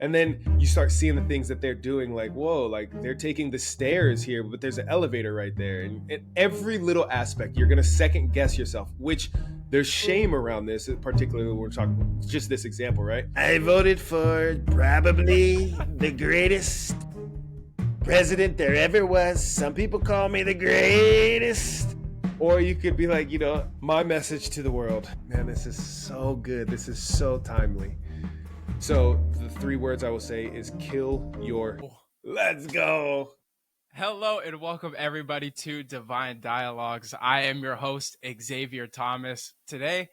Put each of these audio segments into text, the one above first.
And then you start seeing the things that they're doing, like, whoa, like they're taking the stairs here, but there's an elevator right there. And in every little aspect, you're going to second guess yourself, which there's shame around this, particularly when we're talking about just this example, right? I voted for probably the greatest president there ever was. Some people call me the greatest. Or you could be like, my message to the world, man, this is so good. This is so timely. So the 3 words I will say is kill your. Let's go. Hello and welcome everybody to Divine Dialogues. I am your host, Xavier Thomas. Today,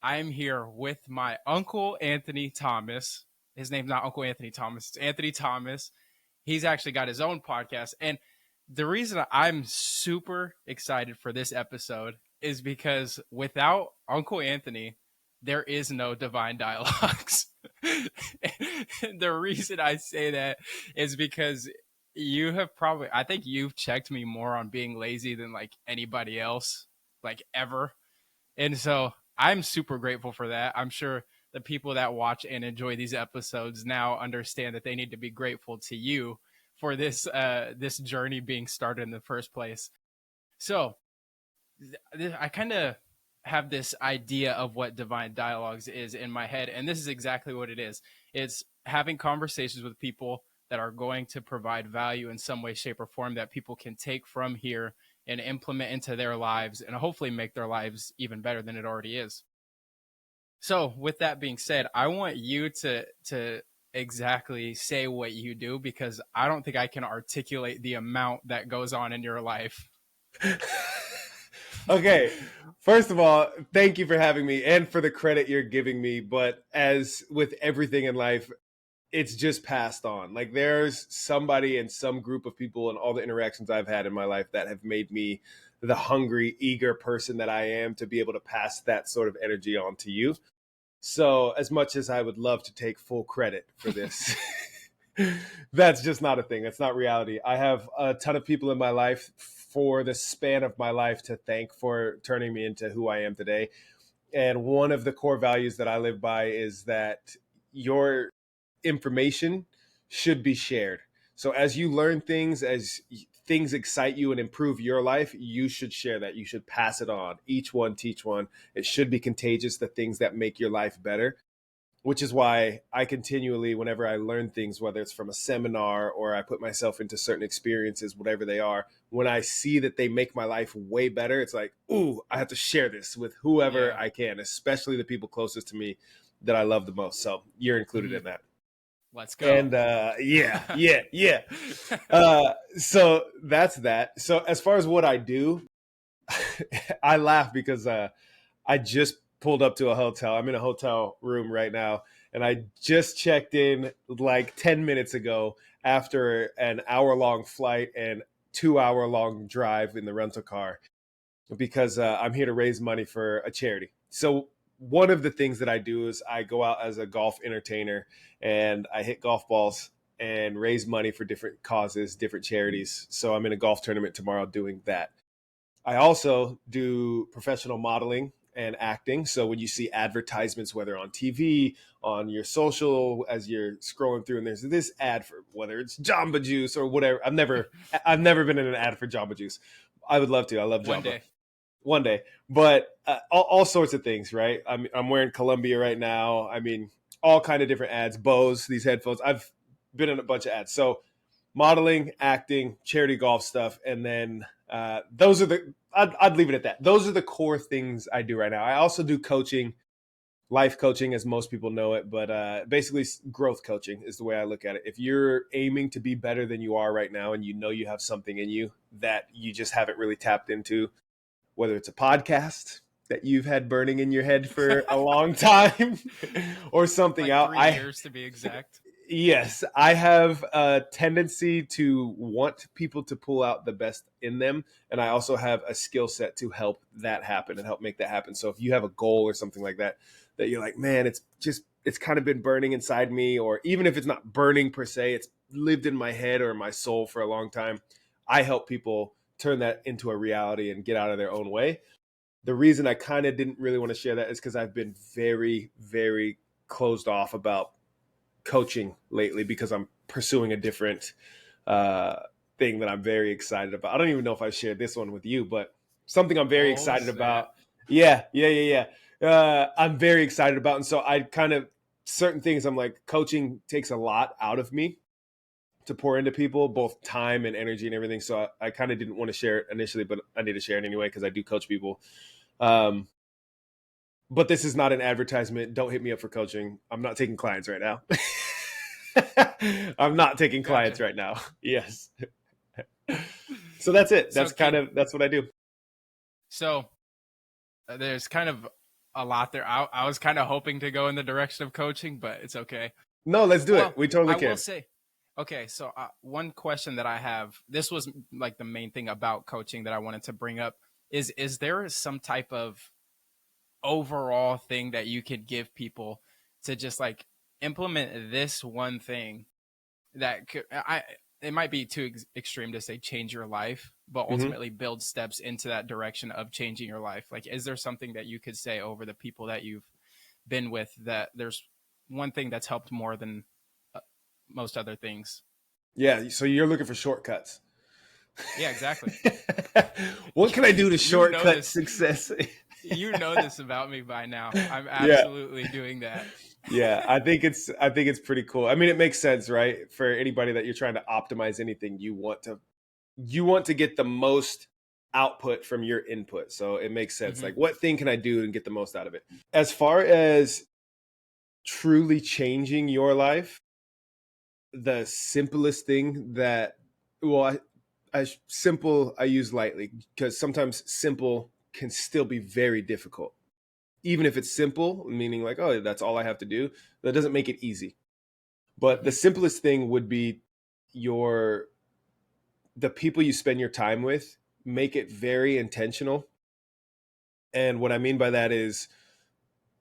I am here with my Uncle Anthony Thomas. His name's not Uncle Anthony Thomas, it's Anthony Thomas. He's actually got his own podcast. And the reason I'm super excited for this episode is because without Uncle Anthony, there is no Divine Dialogues. And the reason I say that is because I think you've checked me more on being lazy than like anybody else, like ever. And so I'm super grateful for that. I'm sure the people that watch and enjoy these episodes now understand that they need to be grateful to you for this journey being started in the first place. So I kind of have this idea of what Divine Dialogues is in my head, and this is exactly what it is. It's having conversations with people that are going to provide value in some way, shape, or form that people can take from here and implement into their lives and hopefully make their lives even better than it already is. So with that being said, I want you to exactly say what you do, because I don't think I can articulate the amount that goes on in your life. Okay, first of all, thank you for having me and for the credit you're giving me. But as with everything in life, it's just passed on. Like there's somebody and some group of people and all the interactions I've had in my life that have made me the hungry, eager person that I am to be able to pass that sort of energy on to you. So as much as I would love to take full credit for this, that's just not a thing. That's not reality. I have a ton of people in my life for the span of my life to thank for turning me into who I am today. And one of the core values that I live by is that your information should be shared. So as you learn things, as things excite you and improve your life, you should share that. You should pass it on. Each one, teach one. It should be contagious, the things that make your life better, which is why I continually, whenever I learn things, whether it's from a seminar or I put myself into certain experiences, whatever they are, when I see that they make my life way better, it's like, ooh, I have to share this with whoever I can, especially the people closest to me that I love the most. So you're included in that. Let's go. And yeah. So that's that. So as far as what I do, I laugh because I just pulled up to a hotel. I'm in a hotel room right now, and I just checked in like 10 minutes ago after an hour-long flight and 2-hour-long drive in the rental car, because I'm here to raise money for a charity. So one of the things that I do is I go out as a golf entertainer and I hit golf balls and raise money for different causes, different charities. So I'm in a golf tournament tomorrow doing that. I also do professional modeling and acting. So when you see advertisements, whether on TV, on your social, as you're scrolling through, and there's this ad for whether it's Jamba Juice or whatever. I've never been in an ad for Jamba Juice. I would love to. I love Jamba. One day, but all sorts of things, right? I'm wearing Columbia right now. I mean, all kind of different ads, Bose, these headphones. I've been in a bunch of ads. So modeling, acting, charity golf stuff. And then those are I'd leave it at that. Those are the core things I do right now. I also do coaching, life coaching, as most people know it, but basically growth coaching is the way I look at it. If you're aiming to be better than you are right now, and you know you have something in you that you just haven't really tapped into, whether it's a podcast that you've had burning in your head for a long time or something like 3 years to be exact. Yes, I have a tendency to want people to pull out the best in them. And I also have a skill set to help that happen and help make that happen. So if you have a goal or something like that, that you're like, man, it's kind of been burning inside me, or even if it's not burning per se, it's lived in my head or my soul for a long time. I help people turn that into a reality and get out of their own way. The reason I kind of didn't really want to share that is because I've been very, very closed off about coaching lately because I'm pursuing a different thing that I'm very excited about. I don't even know if I shared this one with you, but something I'm very Oh, excited snap. about. Yeah. I'm very excited about. And so I kind of, certain things I'm like, coaching takes a lot out of me to pour into people, both time and energy and everything. So I kind of didn't want to share it initially, but I need to share it anyway because I do coach people. But this is not an advertisement. Don't hit me up for coaching. I'm not taking clients right now. I'm not taking clients Gotcha. right now. Yes. So that's it. So That's what I do. so there's kind of a lot there. I was kind of hoping to go in the direction of coaching, but it's okay. No, let's do Well, it. We totally I will can. say, okay, so one question that I have, this was like the main thing about coaching that I wanted to bring up is there some type of overall thing that you could give people to just like implement this one thing that could, it might be too extreme to say change your life, but Mhm. ultimately build steps into that direction of changing your life. Like, is there something that you could say over the people that you've been with that there's one thing that's helped more than uh, most other things? Yeah. So you're looking for shortcuts. Yeah, exactly. What can I do to You know shortcut this. success? You know this about me by now. I'm Yeah. absolutely doing that. Yeah, I think it's pretty cool. I mean, it makes sense, right? For anybody that you're trying to optimize anything, you want to get the most output from your input. So it makes sense. Hmm. Like, what thing can I do and get the most out of it? As far as truly changing your life, the simplest thing that, well, simple I use lightly because sometimes simple can still be very difficult. Even if it's simple, meaning like, oh, that's all I have to do, that doesn't make it easy. But the Hmm. simplest thing would be your the people you spend your time with, make it very intentional. And what I mean by that is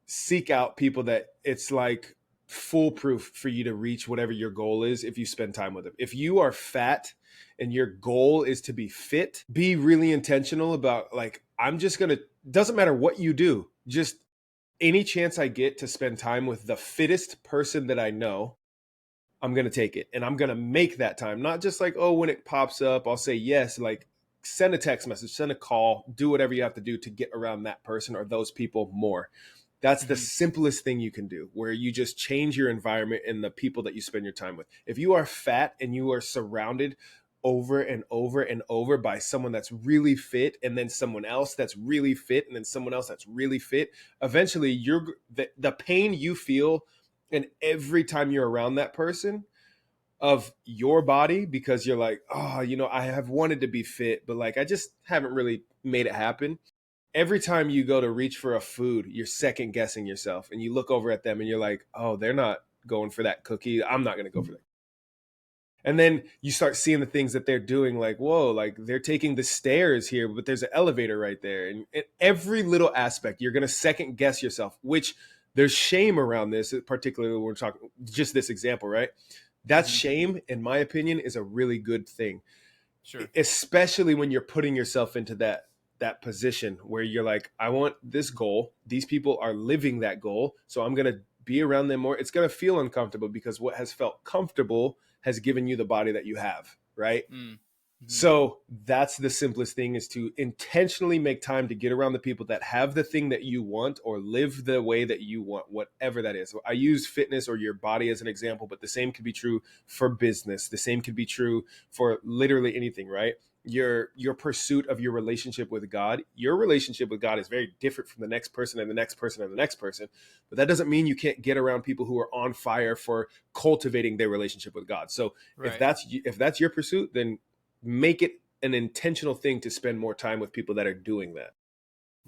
seek out people that it's like foolproof for you to reach whatever your goal is if you spend time with them. If you are fat and your goal is to be fit, be really intentional about like, I'm just going to, doesn't matter what you do, just any chance I get to spend time with the fittest person that I know, I'm going to take it. And I'm going to make that time. Not just like, oh, when it pops up, I'll say yes. Like, send a text message, send a call, do whatever you have to do to get around that person or those people more. That's the Hmm. simplest thing you can do, where you just change your environment and the people that you spend your time with. If you are fat and you are surrounded over and over and over by someone that's really fit, and then someone else that's really fit, and then someone else that's really fit, eventually the pain you feel, and every time you're around that person, of your body, because you're like, oh, I have wanted to be fit, but like I just haven't really made it happen. Every time you go to reach for a food, you're second guessing yourself, and you look over at them and you're like, oh, they're not going for that cookie, I'm not going to go for that. And then you start seeing the things that they're doing, like, whoa, like they're taking the stairs here, but there's an elevator right there. And in every little aspect, you're going to second guess yourself, which there's shame around this, particularly when we're talking just this example, right? That Hmm. shame, in my opinion, is a really good thing, Sure. especially when you're putting yourself into that position where you're like, I want this goal. These people are living that goal, so I'm going to be around them more. It's going to feel uncomfortable because what has felt comfortable has given you the body that you have, right? Mm-hmm. So that's the simplest thing, is to intentionally make time to get around the people that have the thing that you want or live the way that you want, whatever that is. So I use fitness or your body as an example, but the same could be true for business. The same could be true for literally anything, right? Your pursuit of your relationship with God, your relationship with God is very different from the next person and the next person and the next person. But that doesn't mean you can't get around people who are on fire for cultivating their relationship with God. So if Right. that's your pursuit, then make it an intentional thing to spend more time with people that are doing that.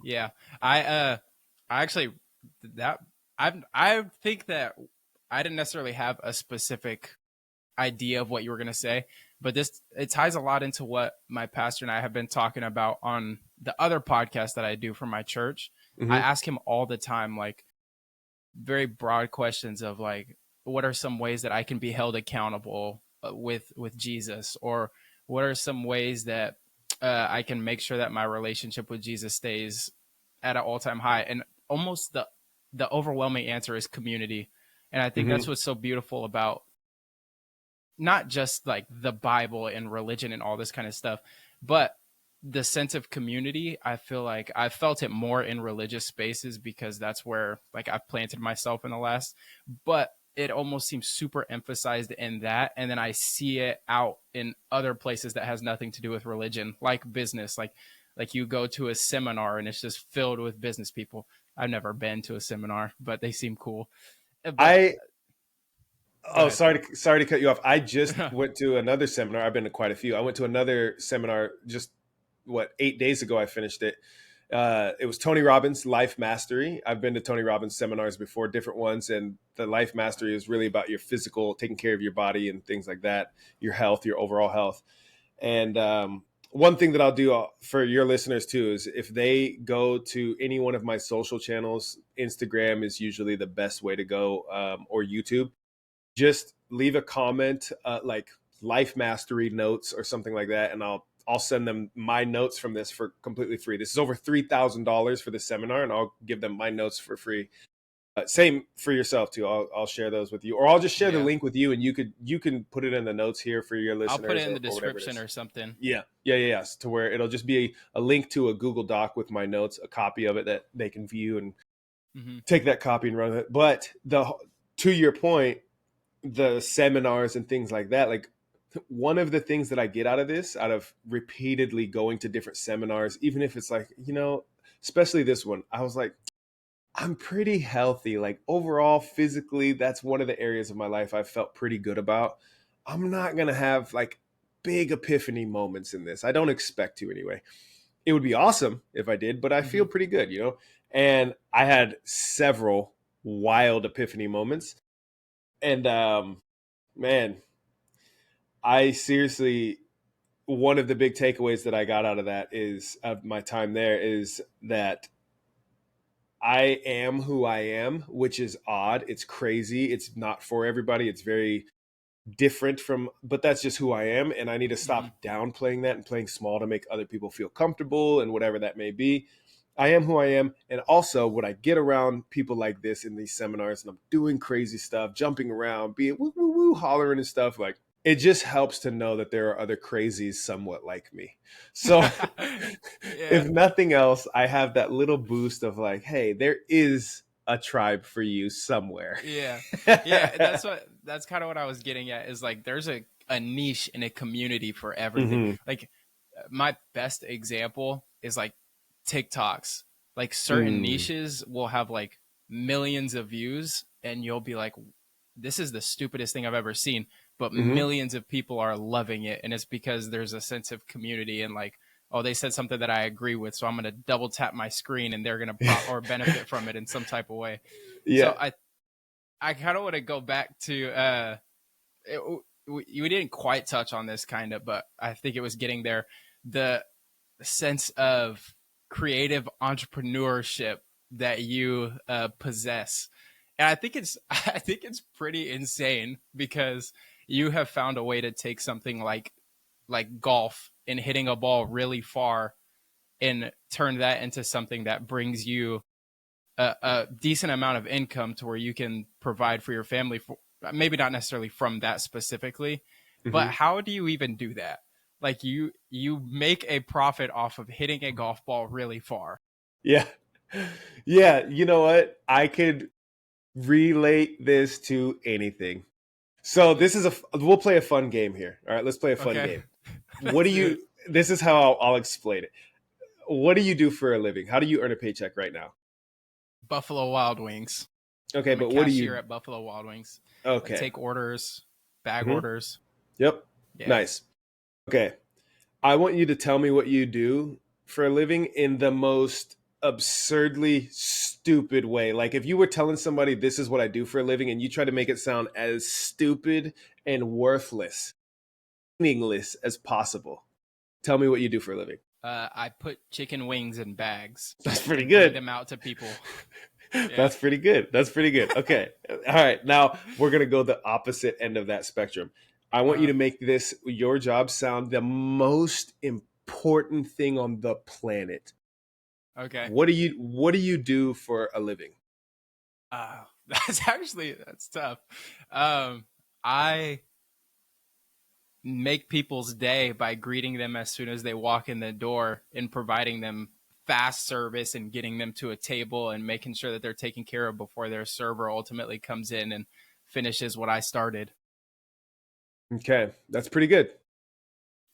Yeah. I actually that I think that I didn't necessarily have a specific idea of what you were going to say, but this it ties a lot into what my pastor and I have been talking about on the other podcast that I do for my church. I Mm-hmm. ask him all the time, like, very broad questions of like, what are some ways that I can be held accountable with Jesus, or what are some ways that I can make sure that my relationship with Jesus stays at an all time high? And almost the overwhelming answer is community. And I think that's what's so beautiful about not just like the Bible and religion and all this kind of stuff, but the sense of community. I feel like I felt it more in religious spaces because that's where like I've planted myself in the last, but it almost seems super emphasized in that. And then I see it out in other places that has nothing to do with religion, like business, like you go to a seminar and it's just filled with business people. I've never been to a seminar, but they seem cool. But, sorry to cut you off. I just went to another seminar. I've been to quite a few. I went to another seminar just 8 days ago. I finished it. It was Tony Robbins Life Mastery. I've been to Tony Robbins seminars before, different ones, and the Life Mastery is really about your physical, taking care of your body and things like that, your health, your overall health. And one thing that I'll do for your listeners too is if they go to any one of my social channels, Instagram is usually the best way to go, or YouTube. Just leave a comment, like Life Mastery notes or something like that, and I'll send them my notes from this for completely free. This is over $3,000 for the seminar, and I'll give them my notes for free. Same for yourself too. I'll share those with you, or I'll just share the link with you, and you can put it in the notes here for your listeners. I'll put it in the description or something. Yeah. To where it'll just be a link to a Google Doc with my notes, a copy of it that they can view and take that copy and run with it. But to your point, the seminars and things like that, like one of the things that I get out of repeatedly going to different seminars, even if it's like, especially this one, I was like, I'm pretty healthy. Like overall, physically, that's one of the areas of my life I felt pretty good about. I'm not going to have like big epiphany moments in this. I don't expect to anyway. It would be awesome if I did, but I feel pretty good, And I had several wild epiphany moments. And man, I seriously, one of the big takeaways that I got out of that is of my time there is that I am who I am, which is odd. It's crazy. It's not for everybody. It's very different but that's just who I am. And I need to stop downplaying that and playing small to make other people feel comfortable and whatever that may be. I am who I am. And also when I get around people like this in these seminars and I'm doing crazy stuff, jumping around, being woo, woo, woo, hollering and stuff, like it just helps to know that there are other crazies somewhat like me. So if nothing else, I have that little boost of like, hey, there is a tribe for you somewhere. Yeah. That's kind of what I was getting at is like, there's a niche and a community for everything. Like my best example is like TikToks. Like certain niches will have like millions of views and you'll be like, this is the stupidest thing I've ever seen. But millions of people are loving it. And it's because there's a sense of community and like, oh, they said something that I agree with. So I'm going to double tap my screen and they're going to pop or benefit from it in some type of way. Yeah. So I kind of want to go back to, we didn't quite touch on this kind of, but I think it was getting there. The sense of creative entrepreneurship that you possess. And I think it's pretty insane because you have found a way to take something like golf and hitting a ball really far and turn that into something that brings you a decent amount of income to where you can provide for your family, maybe not necessarily from that specifically, but how do you even do that? Like you make a profit off of hitting a golf ball really far. Yeah. Yeah. You know what? I could relate this to anything. So we'll play a fun game here. All right, let's play a fun game. This is how I'll explain it. What do you do for a living? How do you earn a paycheck right now? Buffalo Wild Wings. Okay, but what do you? Cashier at Buffalo Wild Wings. Okay. I take orders, bag orders. Yep. Yeah. Nice. Okay. I want you to tell me what you do for a living in the most absurdly stupid way. Like if you were telling somebody this is what I do for a living and you try to make it sound as stupid and worthless, meaningless as possible. Tell me what you do for a living. I put chicken wings in bags. That's pretty good. Bring them out to people. Yeah. That's pretty good. Okay. All right. Now we're going to go the opposite end of that spectrum. I want you to make your job sound the most important thing on the planet. Okay. What do you do for a living? That's tough. I make people's day by greeting them as soon as they walk in the door and providing them fast service and getting them to a table and making sure that they're taken care of before their server ultimately comes in and finishes what I started. Okay, that's pretty good.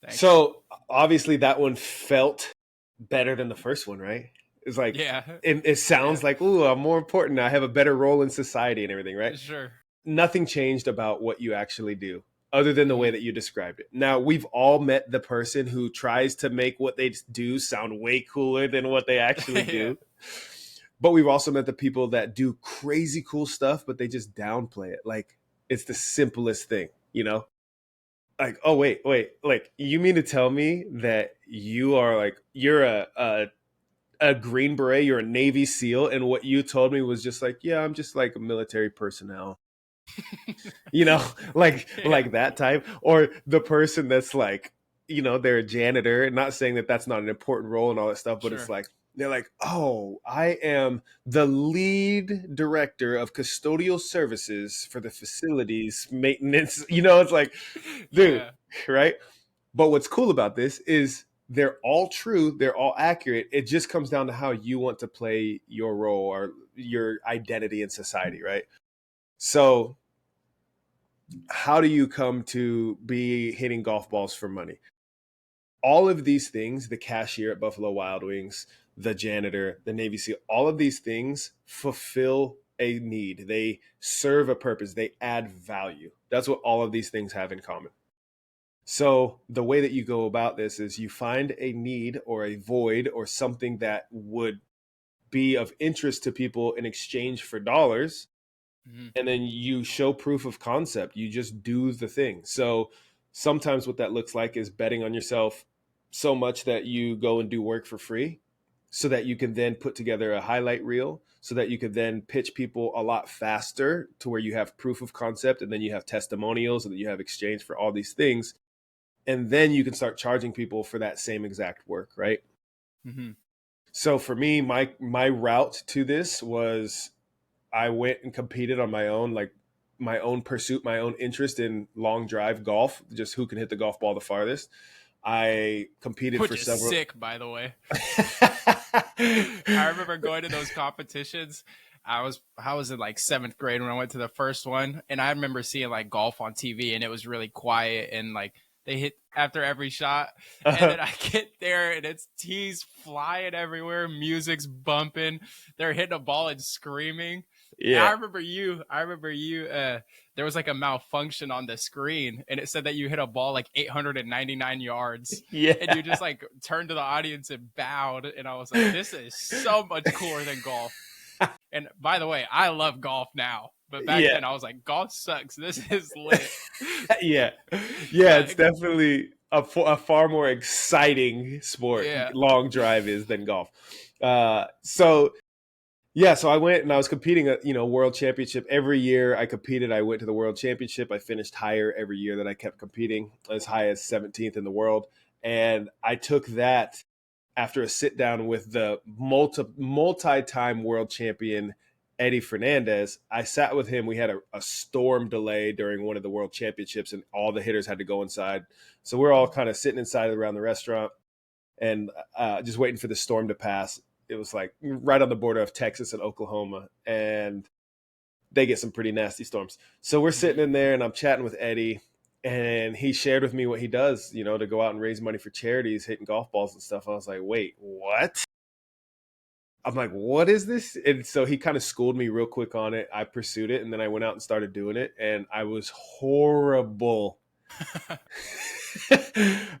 Thanks. So obviously that one felt better than the first one, right? It's like, yeah, it sounds like, ooh, I'm more important. I have a better role in society and everything, right? sure. Nothing changed about what you actually do other than the way that you described it. Now, we've all met the person who tries to make what they do sound way cooler than what they actually do. But we've also met the people that do crazy cool stuff, but they just downplay it. Like, it's the simplest thing, you know? Like, oh, wait. Like, you mean to tell me that you are like, you're a Green Beret, you're a Navy SEAL, and what you told me was just like, yeah, I'm just like a military personnel. You know, like that type, or the person that's like, you know, they're a janitor, not saying that that's not an important role and all that stuff, but it's like, they're like, oh, I am the lead director of custodial services for the facilities maintenance. You know, it's like, dude, right? But what's cool about this is they're all true, they're all accurate. It just comes down to how you want to play your role or your identity in society, right? So how do you come to be hitting golf balls for money? All of these things, the cashier at Buffalo Wild Wings, the janitor, the Navy SEAL, all of these things fulfill a need. They serve a purpose. They add value. That's what all of these things have in common. So the way that you go about this is you find a need or a void or something that would be of interest to people in exchange for dollars. And then you show proof of concept. You just do the thing. So sometimes what that looks like is betting on yourself so much that you go and do work for free so that you can then put together a highlight reel so that you could then pitch people a lot faster to where you have proof of concept and then you have testimonials and then you have exchange for all these things. And then you can start charging people for that same exact work, right? So for me, my route to this was I went and competed on my own, like my own pursuit, my own interest in long drive golf, just who can hit the golf ball the farthest. I competed for several. Sick, by the way. I remember going to those competitions. I was in like 7th grade when I went to the first one, and I remember seeing like golf on TV, and it was really quiet, and like they hit after every shot, and then I get there, and it's tees flying everywhere, music's bumping, they're hitting a ball and screaming. Yeah, I remember you. There was like a malfunction on the screen, and it said that you hit a ball like 899 yards. Yeah, and you just like turned to the audience and bowed, and I was like, "This is so much cooler than golf." And by the way, I love golf now, but back then I was like, "Golf sucks. This is lit." yeah, it's definitely a far more exciting sport. Long drive is than golf. So I went and I was competing at, world championship every year. I competed. I went to the world championship. I finished higher every year that I kept competing, as high as 17th in the world. And I took that after a sit down with the multi-time world champion, Eddie Fernandez. I sat with him. We had a storm delay during one of the world championships and all the hitters had to go inside. So we're all kind of sitting inside around the restaurant and just waiting for the storm to pass. It was like right on the border of Texas and Oklahoma, and they get some pretty nasty storms. So we're sitting in there and I'm chatting with Eddie, and he shared with me what he does, to go out and raise money for charities, hitting golf balls and stuff. I was like, wait, what? I'm like, what is this? And so he kind of schooled me real quick on it. I pursued it, and then I went out and started doing it, and I was horrible.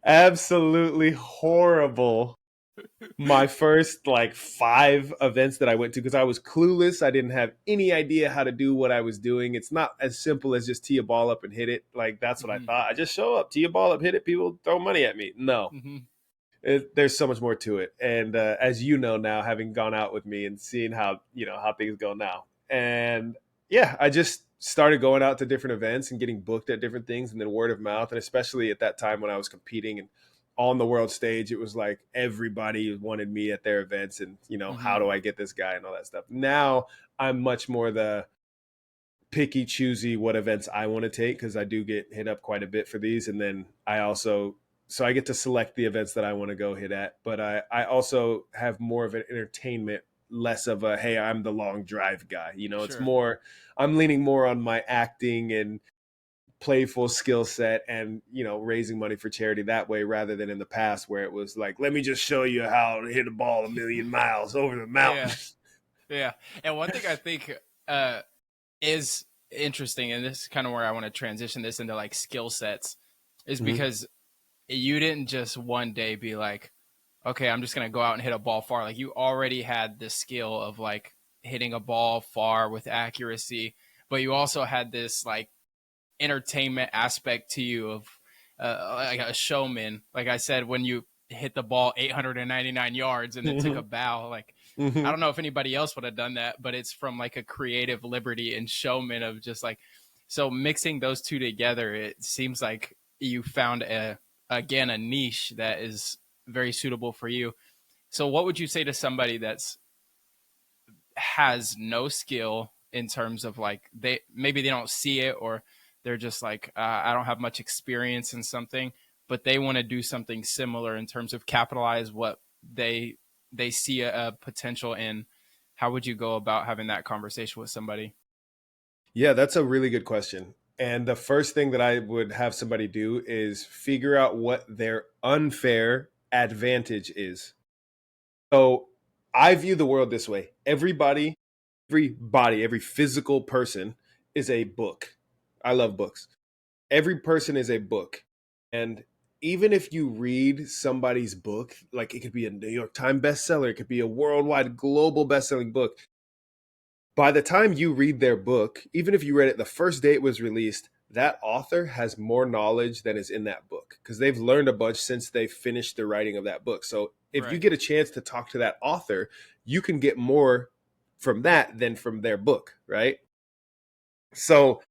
Absolutely horrible. My first 5 events that I went to, because I was clueless. I didn't have any idea how to do what I was doing. It's not as simple as just tee a ball up and hit it. That's what I thought. I just show up, tee a ball up, hit it, people throw money at me. No, there's so much more to it. And as you know now, having gone out with me and seeing how things go now. And I just started going out to different events and getting booked at different things, and then word of mouth. And especially at that time when I was competing and on the world stage, it was like everybody wanted me at their events, and how do I get this guy and all that stuff. Now I'm much more the picky, choosy what events I want to take, because I do get hit up quite a bit for these. And then so I get to select the events that I want to go hit at. But I also have more of an entertainment, less of a, hey, I'm the long drive guy. It's Sure. more, I'm leaning more on my acting and playful skill set and, raising money for charity that way, rather than in the past where it was like, let me just show you how to hit a ball 1,000,000 miles over the Yeah. mountains. Yeah. And one thing I think is interesting, and this is kind of where I want to transition this into like skill sets, is Mhm. because you didn't just one day be like, okay, I'm just going to go out and hit a ball far. Like you already had the skill of like hitting a ball far with accuracy, but you also had this like entertainment aspect to you of like a showman. Like I said, when you hit the ball 899 yards and then took a bow, like I don't know if anybody else would have done that, but it's from like a creative liberty and showman of just like, so mixing those two together, it seems like you found a niche that is very suitable for you. So what would you say to somebody that's has no skill in terms of like they don't see it, or they're just like I don't have much experience in something, but they want to do something similar in terms of capitalize what they see a potential in? How would you go about having that conversation with somebody? Yeah, that's a really good question. And the first thing that I would have somebody do is figure out what their unfair advantage is. So I view the world this way. Every physical person is a book. I love books. Every person is a book. And even if you read somebody's book, like it could be a New York Times bestseller, it could be a worldwide global best-selling book. By the time you read their book, even if you read it the first day it was released, that author has more knowledge than is in that book, because they've learned a bunch since they finished the writing of that book. So if you Right. get a chance to talk to that author, you can get more from that than from their book, right? So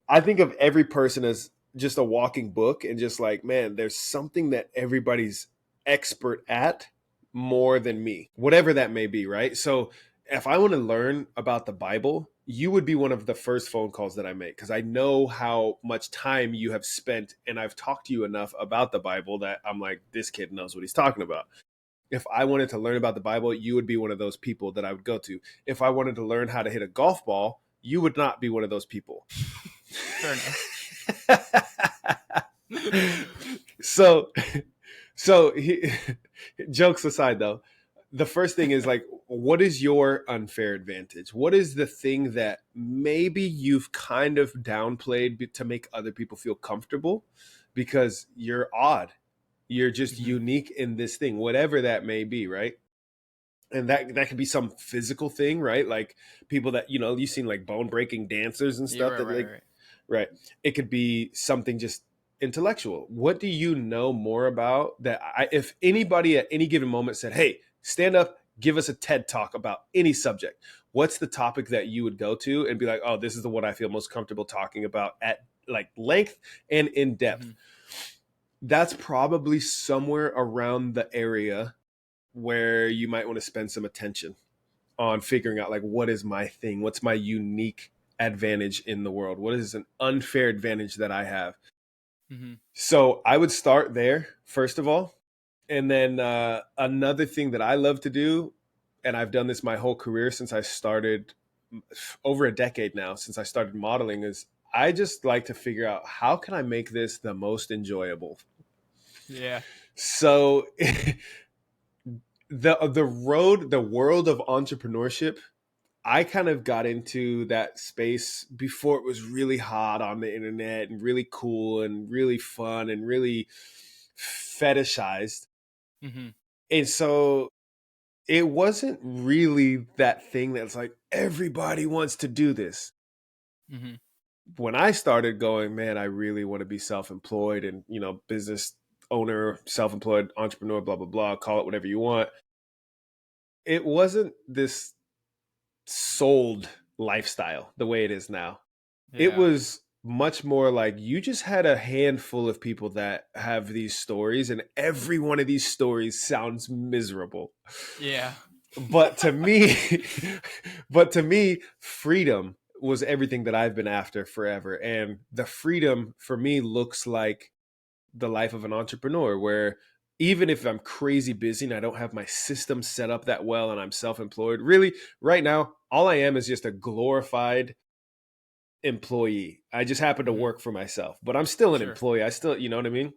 I think of every person as just a walking book, and just like, man, there's something that everybody's expert at more than me, whatever that may be, right? So if I want to learn about the Bible, you would be one of the first phone calls that I make, because I know how much time you have spent, and I've talked to you enough about the Bible that I'm like, this kid knows what he's talking about. If I wanted to learn about the Bible, you would be one of those people that I would go to. If I wanted to learn how to hit a golf ball, you would not be one of those people. Fair so jokes aside though, the first thing is like, what is your unfair advantage? What is the thing that maybe you've kind of downplayed to make other people feel comfortable, because you're odd, you're just Mhm. unique in this thing, whatever that may be, right? And that could be some physical thing, right? Like people that, you've seen like bone breaking dancers and Yeah, stuff, right, that right, like, right. right. It could be something just intellectual. What do you know more about that? If anybody at any given moment said, hey, stand up, give us a TED talk about any subject, what's the topic that you would go to and be like, oh, this is the one I feel most comfortable talking about at like length and in depth? Mhm. That's probably somewhere around the area where you might want to spend some attention on figuring out, like, what is my thing? What's my unique advantage in the world? What is an unfair advantage that I have? Mhm. So I would start there, first of all. And then another thing that I love to do, and I've done this my whole career since I started, over a decade now, since I started modeling, is I just like to figure out, how can I make this the most enjoyable? Yeah. So the world of entrepreneurship, I kind of got into that space before it was really hot on the internet and really cool and really fun and really fetishized. Mhm. And so it wasn't really that thing that's like, everybody wants to do this. Mhm. When I started going, man, I really want to be self-employed and, business owner, self-employed entrepreneur, blah, blah, blah, call it whatever you want. It wasn't this sold lifestyle the way it is now. It Yeah. was much more like, you just had a handful of people that have these stories, and every one of these stories sounds miserable. Yeah. But to me, freedom was everything that I've been after forever. And the freedom for me looks like the life of an entrepreneur, where even if I'm crazy busy and I don't have my system set up that well and I'm self-employed, really right now, all I am is just a glorified employee. I just happen to work for myself, but I'm still an Sure. employee. I still, you know what I mean?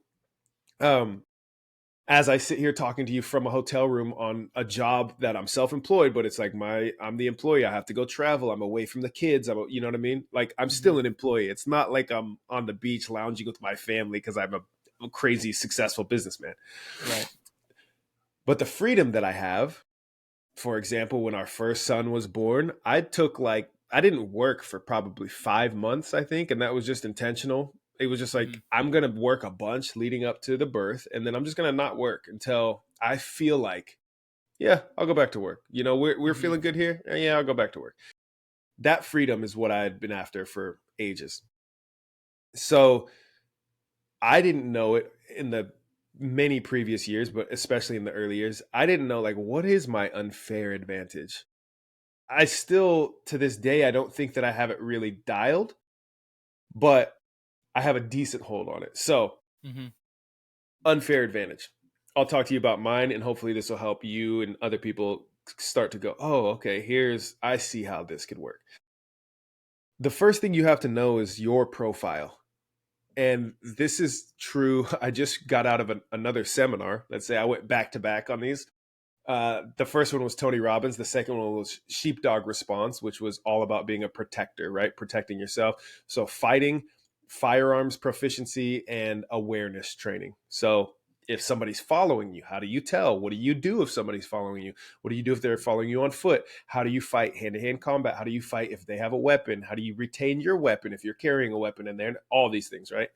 As I sit here talking to you from a hotel room on a job that I'm self-employed, but it's like I'm the employee. I have to go travel. I'm away from the kids. You know what I mean? Like I'm still an employee. It's not like I'm on the beach lounging with my family because I'm a crazy successful businessman. Right. But the freedom that I have, for example, when our first son was born, I didn't work for probably 5 months, I think. And that was just intentional. It was just like, I'm going to work a bunch leading up to the birth. And then I'm just going to not work until I feel like, yeah, I'll go back to work. You know, we're feeling good here. Yeah, I'll go back to work. That freedom is what I had been after for ages. So I didn't know it in the many previous years, but especially in the early years, I didn't know, like, what is my unfair advantage? I still, to this day, I don't think that I have it really dialed, but I have a decent hold on it. So, unfair advantage. I'll talk to you about mine, and hopefully this will help you and other people start to go, oh, okay, I see how this could work. The first thing you have to know is your profile. And this is true. I just got out of another seminar. Let's say I went back to back on these. The first one was Tony Robbins. The second one was Sheepdog Response, which was all about being a protector, right? Protecting yourself. So fighting, firearms proficiency, and awareness training. So if somebody's following you, how do you tell? What do you do if somebody's following you? What do you do if they're following you on foot? How do you fight hand-to-hand combat? How do you fight if they have a weapon? How do you retain your weapon if you're carrying a weapon in there? All these things, right?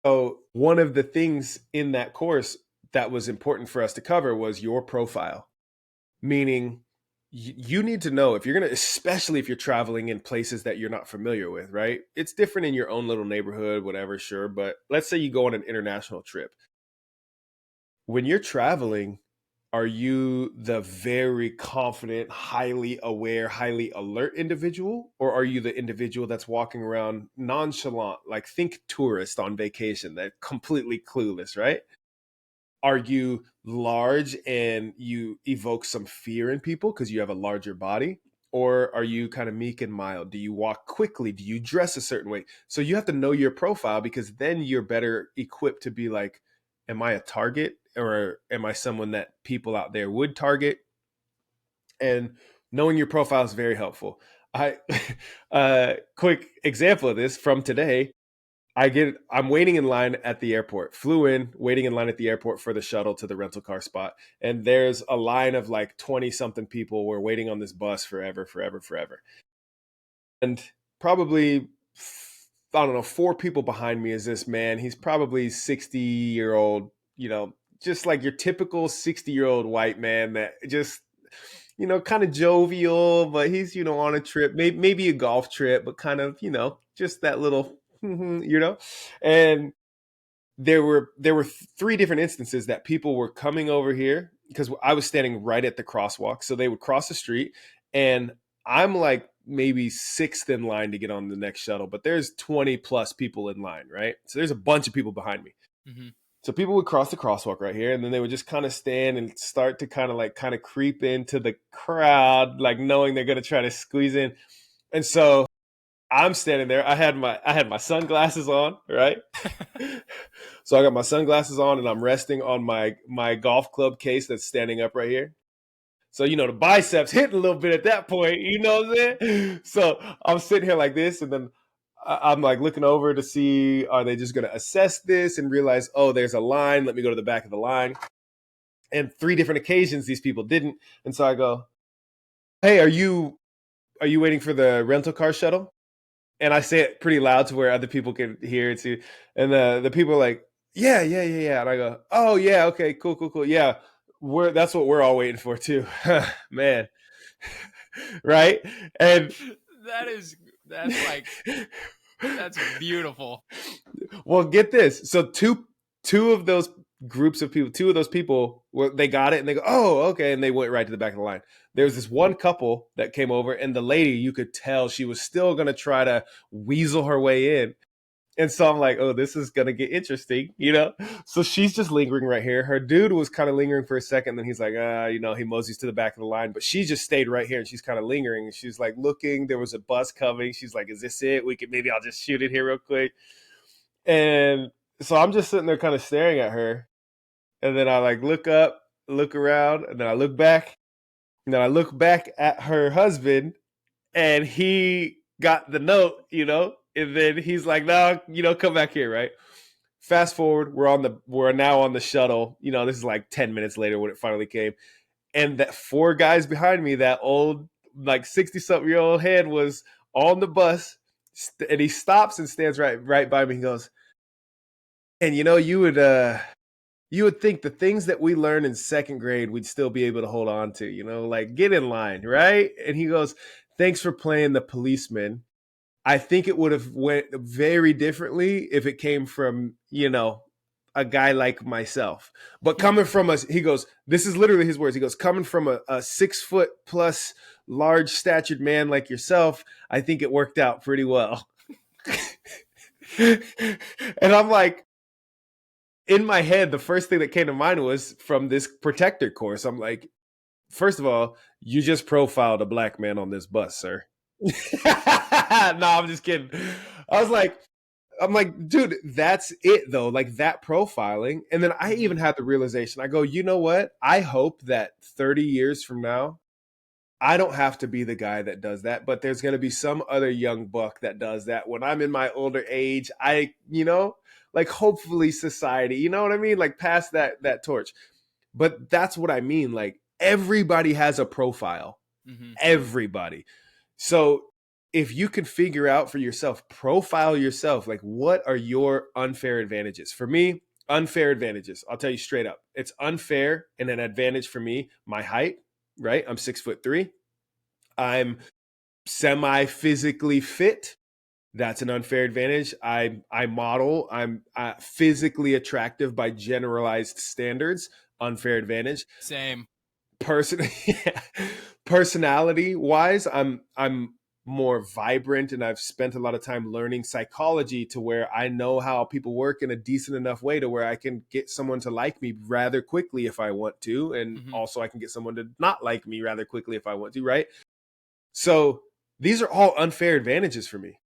So one of the things in that course that was important for us to cover was your profile, meaning you need to know if you're going to, especially if you're traveling in places that you're not familiar with, right? It's different in your own little neighborhood, whatever, sure. But let's say you go on an international trip. When you're traveling, are you the very confident, highly aware, highly alert individual? Or are you the individual that's walking around nonchalant, like think tourist on vacation, that completely clueless, right? Are you large and you evoke some fear in people because you have a larger body? Or are you kind of meek and mild? Do you walk quickly? Do you dress a certain way? So you have to know your profile, because then you're better equipped to be like, am I a target, or am I someone that people out there would target? And knowing your profile is very helpful. Quick example of this from today. I'm waiting in line at the airport, flew in, waiting in line at the airport for the shuttle to the rental car spot. And there's a line of like 20 something people. We're waiting on this bus forever. And probably, I don't know, 4 people behind me is this man. He's probably 60-year-old, just like your typical 60-year-old white man that just, kind of jovial, but he's, on a trip, maybe a golf trip, but kind of, just that little, and there were 3 different instances that people were coming over here because I was standing right at the crosswalk. So they would cross the street, and I'm like maybe 6th in line to get on the next shuttle, but there's 20 plus people in line, right? So there's a bunch of people behind me. So people would cross the crosswalk right here, and then they would just kind of stand and start to kind of creep into the crowd, like knowing they're going to try to squeeze in. And so I'm standing there. I had my sunglasses on, right? So I got my sunglasses on, and I'm resting on my golf club case that's standing up right here. So, the biceps hitting a little bit at that point, you know what I'm saying? So I'm sitting here like this, and then I'm like looking over to see, are they just going to assess this and realize, oh, there's a line. Let me go to the back of the line. And 3 different occasions, these people didn't. And so I go, hey, are you waiting for the rental car shuttle? And I say it pretty loud to where other people can hear it too. And the people are like, yeah. And I go, oh yeah, okay, cool. Yeah, that's what we're all waiting for too. Man. Right? And that's beautiful. Well, get this. So two of those groups of people, 2 of those people, they got it and they go, oh, okay. And they went right to the back of the line. There was this one couple that came over, and the lady, you could tell she was still going to try to weasel her way in. And so I'm like, oh, this is going to get interesting, you know? So she's just lingering right here. Her dude was kind of lingering for a second. Then he's like, you know, he moseys to the back of the line. But she just stayed right here, and she's kind of lingering. And she's like looking. There was a bus coming. She's like, is this it? Maybe I'll just shoot it here real quick. And so I'm just sitting there kind of staring at her. And then I like look up, look around, and then I look back. And then I look back at her husband, and he got the note, you know? And then he's like, no, you know, come back here, right? Fast forward, we're now on the shuttle. You know, this is like 10 minutes later when it finally came. And that 4 guys behind me, that old, like 60-something-year-old head was on the bus. And he stops and stands right by me. He goes, and you know, you would think the things that we learned in 2nd grade, we'd still be able to hold on to, you know, like get in line, right? And he goes, thanks for playing the policeman. I think it would have went very differently if it came from, you know, a guy like myself. But coming from us, he goes, this is literally his words. He goes, coming from a 6 foot plus large statured man like yourself, I think it worked out pretty well. And I'm like, in my head, the first thing that came to mind was from this protector course. I'm like, first of all, you just profiled a black man on this bus, sir. No, I'm just kidding. I'm like, dude, that's it though. Like that profiling. And then I even had the realization, I go, you know what? I hope that 30 years from now, I don't have to be the guy that does that, but there's going to be some other young buck that does that when I'm in my older age. You know, like hopefully society, you know what I mean? Like pass that torch. But that's what I mean. Like everybody has a profile. Mm-hmm. Everybody. So if you can figure out for yourself, profile yourself, like what are your unfair advantages? For me, unfair advantages, I'll tell you straight up. It's unfair and an advantage for me, my height, right? I'm 6'3". I'm semi-physically fit. That's an unfair advantage. I model. I'm physically attractive by generalized standards. Unfair advantage. Same. Personality wise, I'm more vibrant, and I've spent a lot of time learning psychology to where I know how people work in a decent enough way to where I can get someone to like me rather quickly if I want to. And also I can get someone to not like me rather quickly if I want to, right? So these are all unfair advantages for me.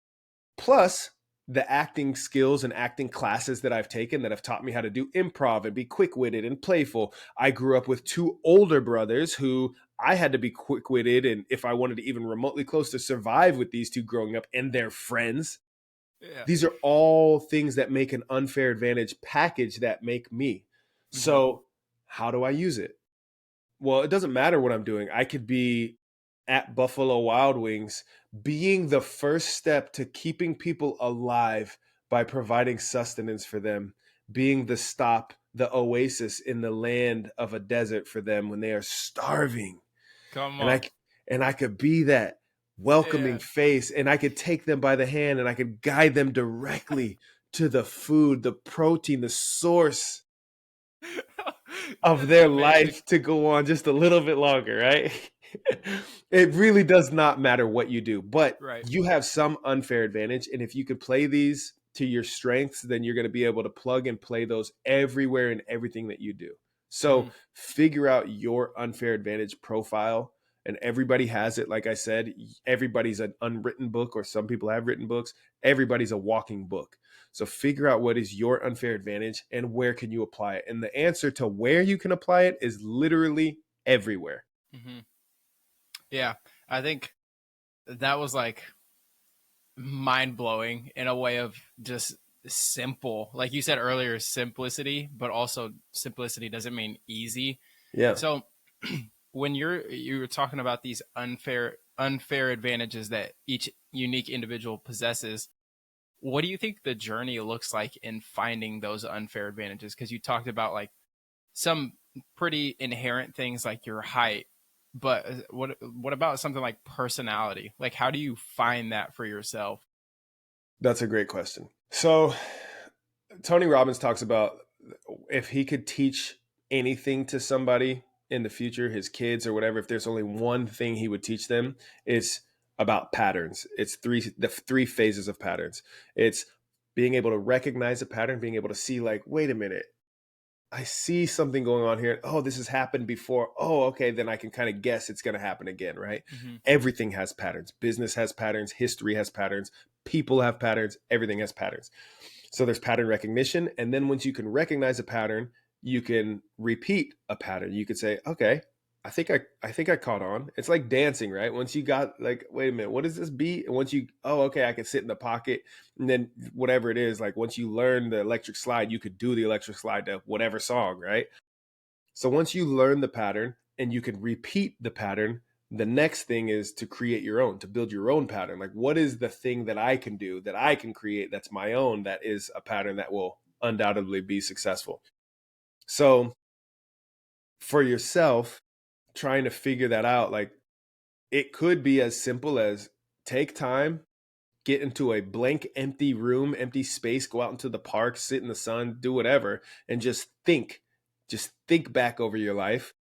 Plus the acting skills and acting classes that I've taken that have taught me how to do improv and be quick-witted and playful. I grew up with 2 older brothers who I had to be quick-witted, and if I wanted to even remotely close to survive with these 2 growing up and their friends. Yeah. These are all things that make an unfair advantage package that make me. Mm-hmm. So how do I use it? Well, it doesn't matter what I'm doing. I could be at Buffalo Wild Wings, being the first step to keeping people alive by providing sustenance for them, being the stop, the oasis in the land of a desert for them when they are starving. Come on. And I could be that welcoming face, and I could take them by the hand, and I could guide them directly to the food, the protein, the source of their life to go on just a little bit longer, right? It really does not matter what you do, but you have some unfair advantage. And if you can play these to your strengths, then you're going to be able to plug and play those everywhere in everything that you do. So figure out your unfair advantage profile. And everybody has it. Like I said, everybody's an unwritten book, or some people have written books. Everybody's a walking book. So figure out what is your unfair advantage and where can you apply it. And the answer to where you can apply it is literally everywhere. Mm-hmm. Yeah, I think that was like mind-blowing in a way of just simple. Like you said earlier, simplicity, but also simplicity doesn't mean easy. Yeah. So when you were talking about these unfair advantages that each unique individual possesses, what do you think the journey looks like in finding those unfair advantages? Because you talked about like some pretty inherent things like your height. But what about something like personality? Like, how do you find that for yourself? That's a great question. So Tony Robbins talks about if he could teach anything to somebody, in the future, his kids or whatever, if there's only one thing he would teach them, it's about patterns. It's the three phases of patterns. It's being able to recognize a pattern, being able to see like, wait a minute, I see something going on here. Oh, this has happened before. Oh, okay. Then I can kind of guess it's going to happen again, right? Mhm. Everything has patterns. Business has patterns. History has patterns. People have patterns. Everything has patterns. So there's pattern recognition. And then once you can recognize a pattern, you can repeat a pattern. You could say, okay, I think I caught on. It's like dancing, right? Once you got like, wait a minute, what is this beat? And once you, oh, okay, I can sit in the pocket. And then whatever it is, like once you learn the electric slide, you could do the electric slide to whatever song, right? So once you learn the pattern and you can repeat the pattern, the next thing is to create your own, to build your own pattern. Like, what is the thing that I can do, that I can create, that's my own, that is a pattern that will undoubtedly be successful. So for yourself, trying to figure that out, like it could be as simple as take time, get into a blank, empty room, empty space, go out into the park, sit in the sun, do whatever, and just think back over your life.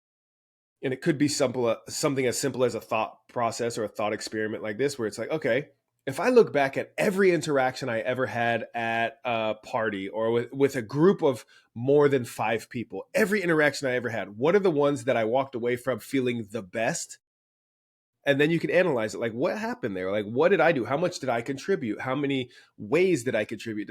And it could be something as simple as a thought process or a thought experiment like this, where it's like, okay, if I look back at every interaction I ever had at a party or with a group of more than 5 people, every interaction I ever had, what are the ones that I walked away from feeling the best? And then you can analyze it. Like, what happened there? Like, what did I do? How much did I contribute? How many ways did I contribute?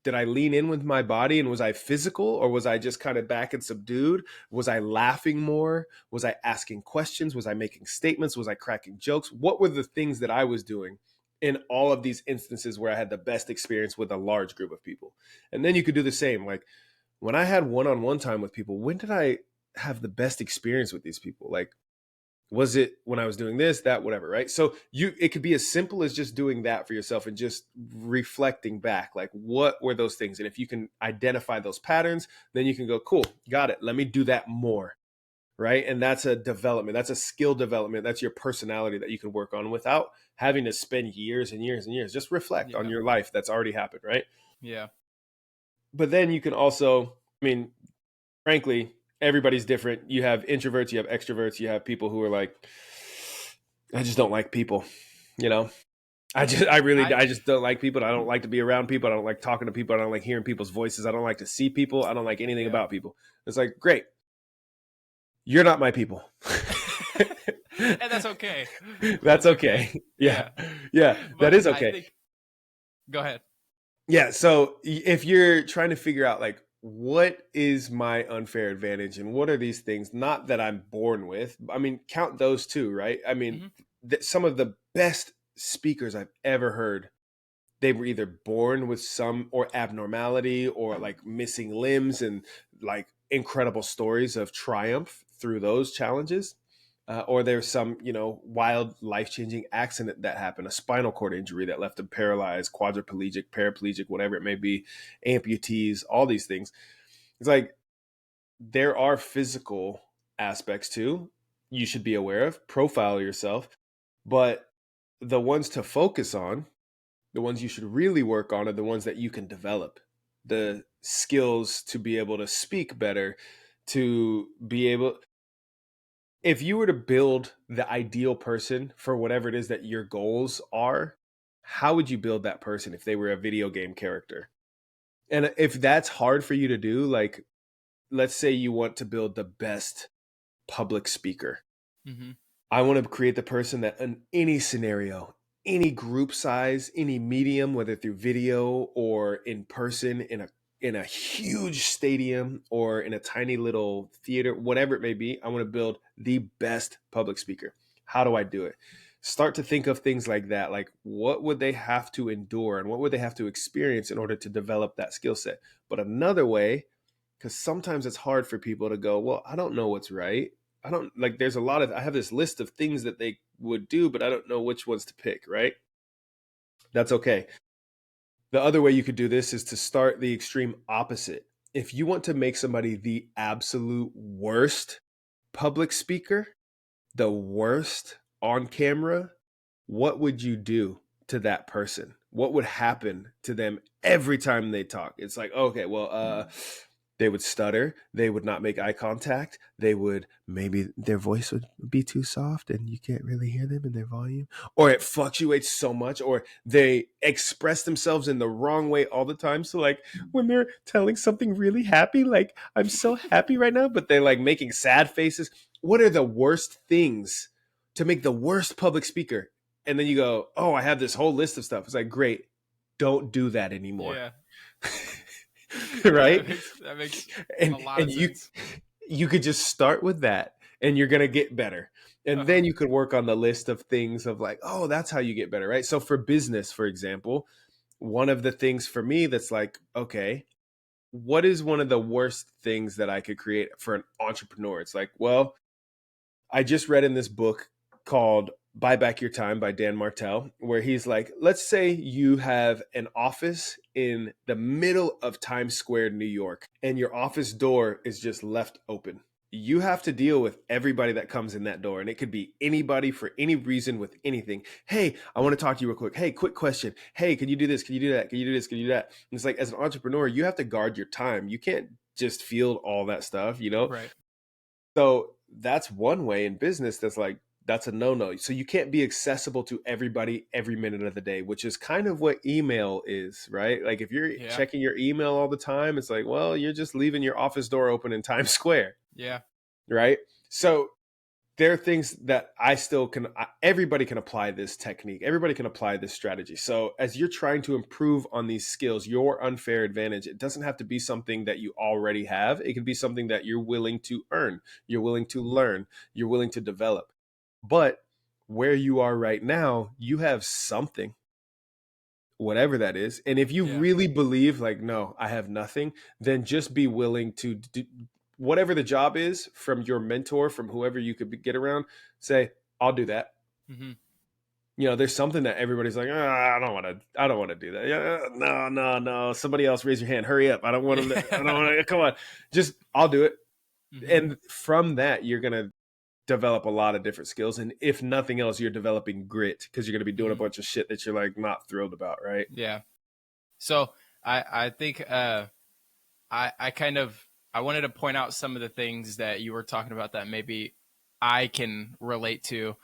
Did I lean in with my body, and was I physical, or was I just kind of back and subdued? Was I laughing more? Was I asking questions? Was I making statements? Was I cracking jokes? What were the things that I was doing in all of these instances where I had the best experience with a large group of people? And then you could do the same. Like when I had one-on-one time with people, when did I have the best experience with these people? Like, was it when I was doing this, that, whatever, right? So it could be as simple as just doing that for yourself and just reflecting back, like what were those things? And if you can identify those patterns, then you can go, cool, got it. Let me do that more, right? And that's a development. That's a skill development. That's your personality that you can work on without having to spend years and years and years. Just reflect on your life that's already happened, right? Yeah. But then you can also, I mean, frankly, everybody's different. You have introverts, you have extroverts, you have people who are like, I just don't like people, you know? I just don't like people. I don't like to be around people. I don't like talking to people. I don't like hearing people's voices. I don't like to see people. I don't like anything about people. It's like, great. You're not my people. And that's okay. That's okay. Yeah. That is okay. Go ahead. Yeah. So if you're trying to figure out like, what is my unfair advantage and what are these things, not that I'm born with, I mean, count those too, right? I mean, some of the best speakers I've ever heard, they were either born with some or abnormality or like missing limbs and like incredible stories of triumph through those challenges. Or there's some, wild life-changing accident that happened, a spinal cord injury that left them paralyzed, quadriplegic, paraplegic, whatever it may be, amputees, all these things. It's like there are physical aspects too you should be aware of, profile yourself, but the ones to focus on, the ones you should really work on are the ones that you can develop. The skills to be able to speak better, to be able... If you were to build the ideal person for whatever it is that your goals are, how would you build that person if they were a video game character? And if that's hard for you to do, like, let's say you want to build the best public speaker. Mm-hmm. I want to create the person that in any scenario, any group size, any medium, whether through video or in person, in a huge stadium or in a tiny little theater, whatever it may be, I want to build the best public speaker. How do I do it? Start to think of things like that. Like, what would they have to endure and what would they have to experience in order to develop that skill set? But another way, because sometimes it's hard for people to go, well, I don't know what's right. I don't like, I have this list of things that they would do, but I don't know which ones to pick, right? That's okay. The other way you could do this is to start the extreme opposite. If you want to make somebody the absolute worst public speaker, the worst on camera, what would you do to that person? What would happen to them every time they talk? It's like, okay, well, They would stutter. They would not make eye contact. They would, maybe their voice would be too soft and you can't really hear them in their volume, or it fluctuates so much, or they express themselves in the wrong way all the time. So like when they're telling something really happy, like I'm so happy right now, but they're like making sad faces. What are the worst things to make the worst public speaker? And then you go, oh, I have this whole list of stuff. It's like, great. Don't do that anymore. Yeah. Right? That makes and a lot and of sense. you could just start with that and you're gonna get better. And then you could work on the list of things of like, oh, that's how you get better, right? So for business, for example, one of the things for me that's like, okay, what is one of the worst things that I could create for an entrepreneur? It's like, well, I just read in this book called Buy Back Your Time by Dan Martell, where he's like, let's say you have an office in the middle of Times Square, New York, and your office door is just left open. You have to deal with everybody that comes in that door. And it could be anybody for any reason with anything. Hey, I want to talk to you real quick. Hey, quick question. Hey, can you do this? Can you do that? Can you do this? Can you do that? And it's like, as an entrepreneur, you have to guard your time. You can't just field all that stuff, you know? Right. So that's one way in business that's like, that's a no-no. So you can't be accessible to everybody every minute of the day, which is kind of what email is, right? Like if you're checking your email all the time, it's like, well, you're just leaving your office door open in Times Square. Yeah. Right. So there are things that everybody can apply this technique. Everybody can apply this strategy. So as you're trying to improve on these skills, your unfair advantage, it doesn't have to be something that you already have. It can be something that you're willing to earn, you're willing to learn, you're willing to develop. But where you are right now, you have something, whatever that is. And if you really believe like, no, I have nothing, then just be willing to do whatever the job is from your mentor, from whoever you could get around, say, I'll do that. Mm-hmm. You know, there's something that everybody's like, I don't want to do that. Yeah, no. Somebody else raise your hand. Hurry up. I don't want to, come on. Just, I'll do it. Mm-hmm. And from that, you're going to develop a lot of different skills. And if nothing else, you're developing grit because you're going to be doing a bunch of shit that you're like not thrilled about. Right. Yeah. So I think I wanted to point out some of the things that you were talking about that maybe I can relate to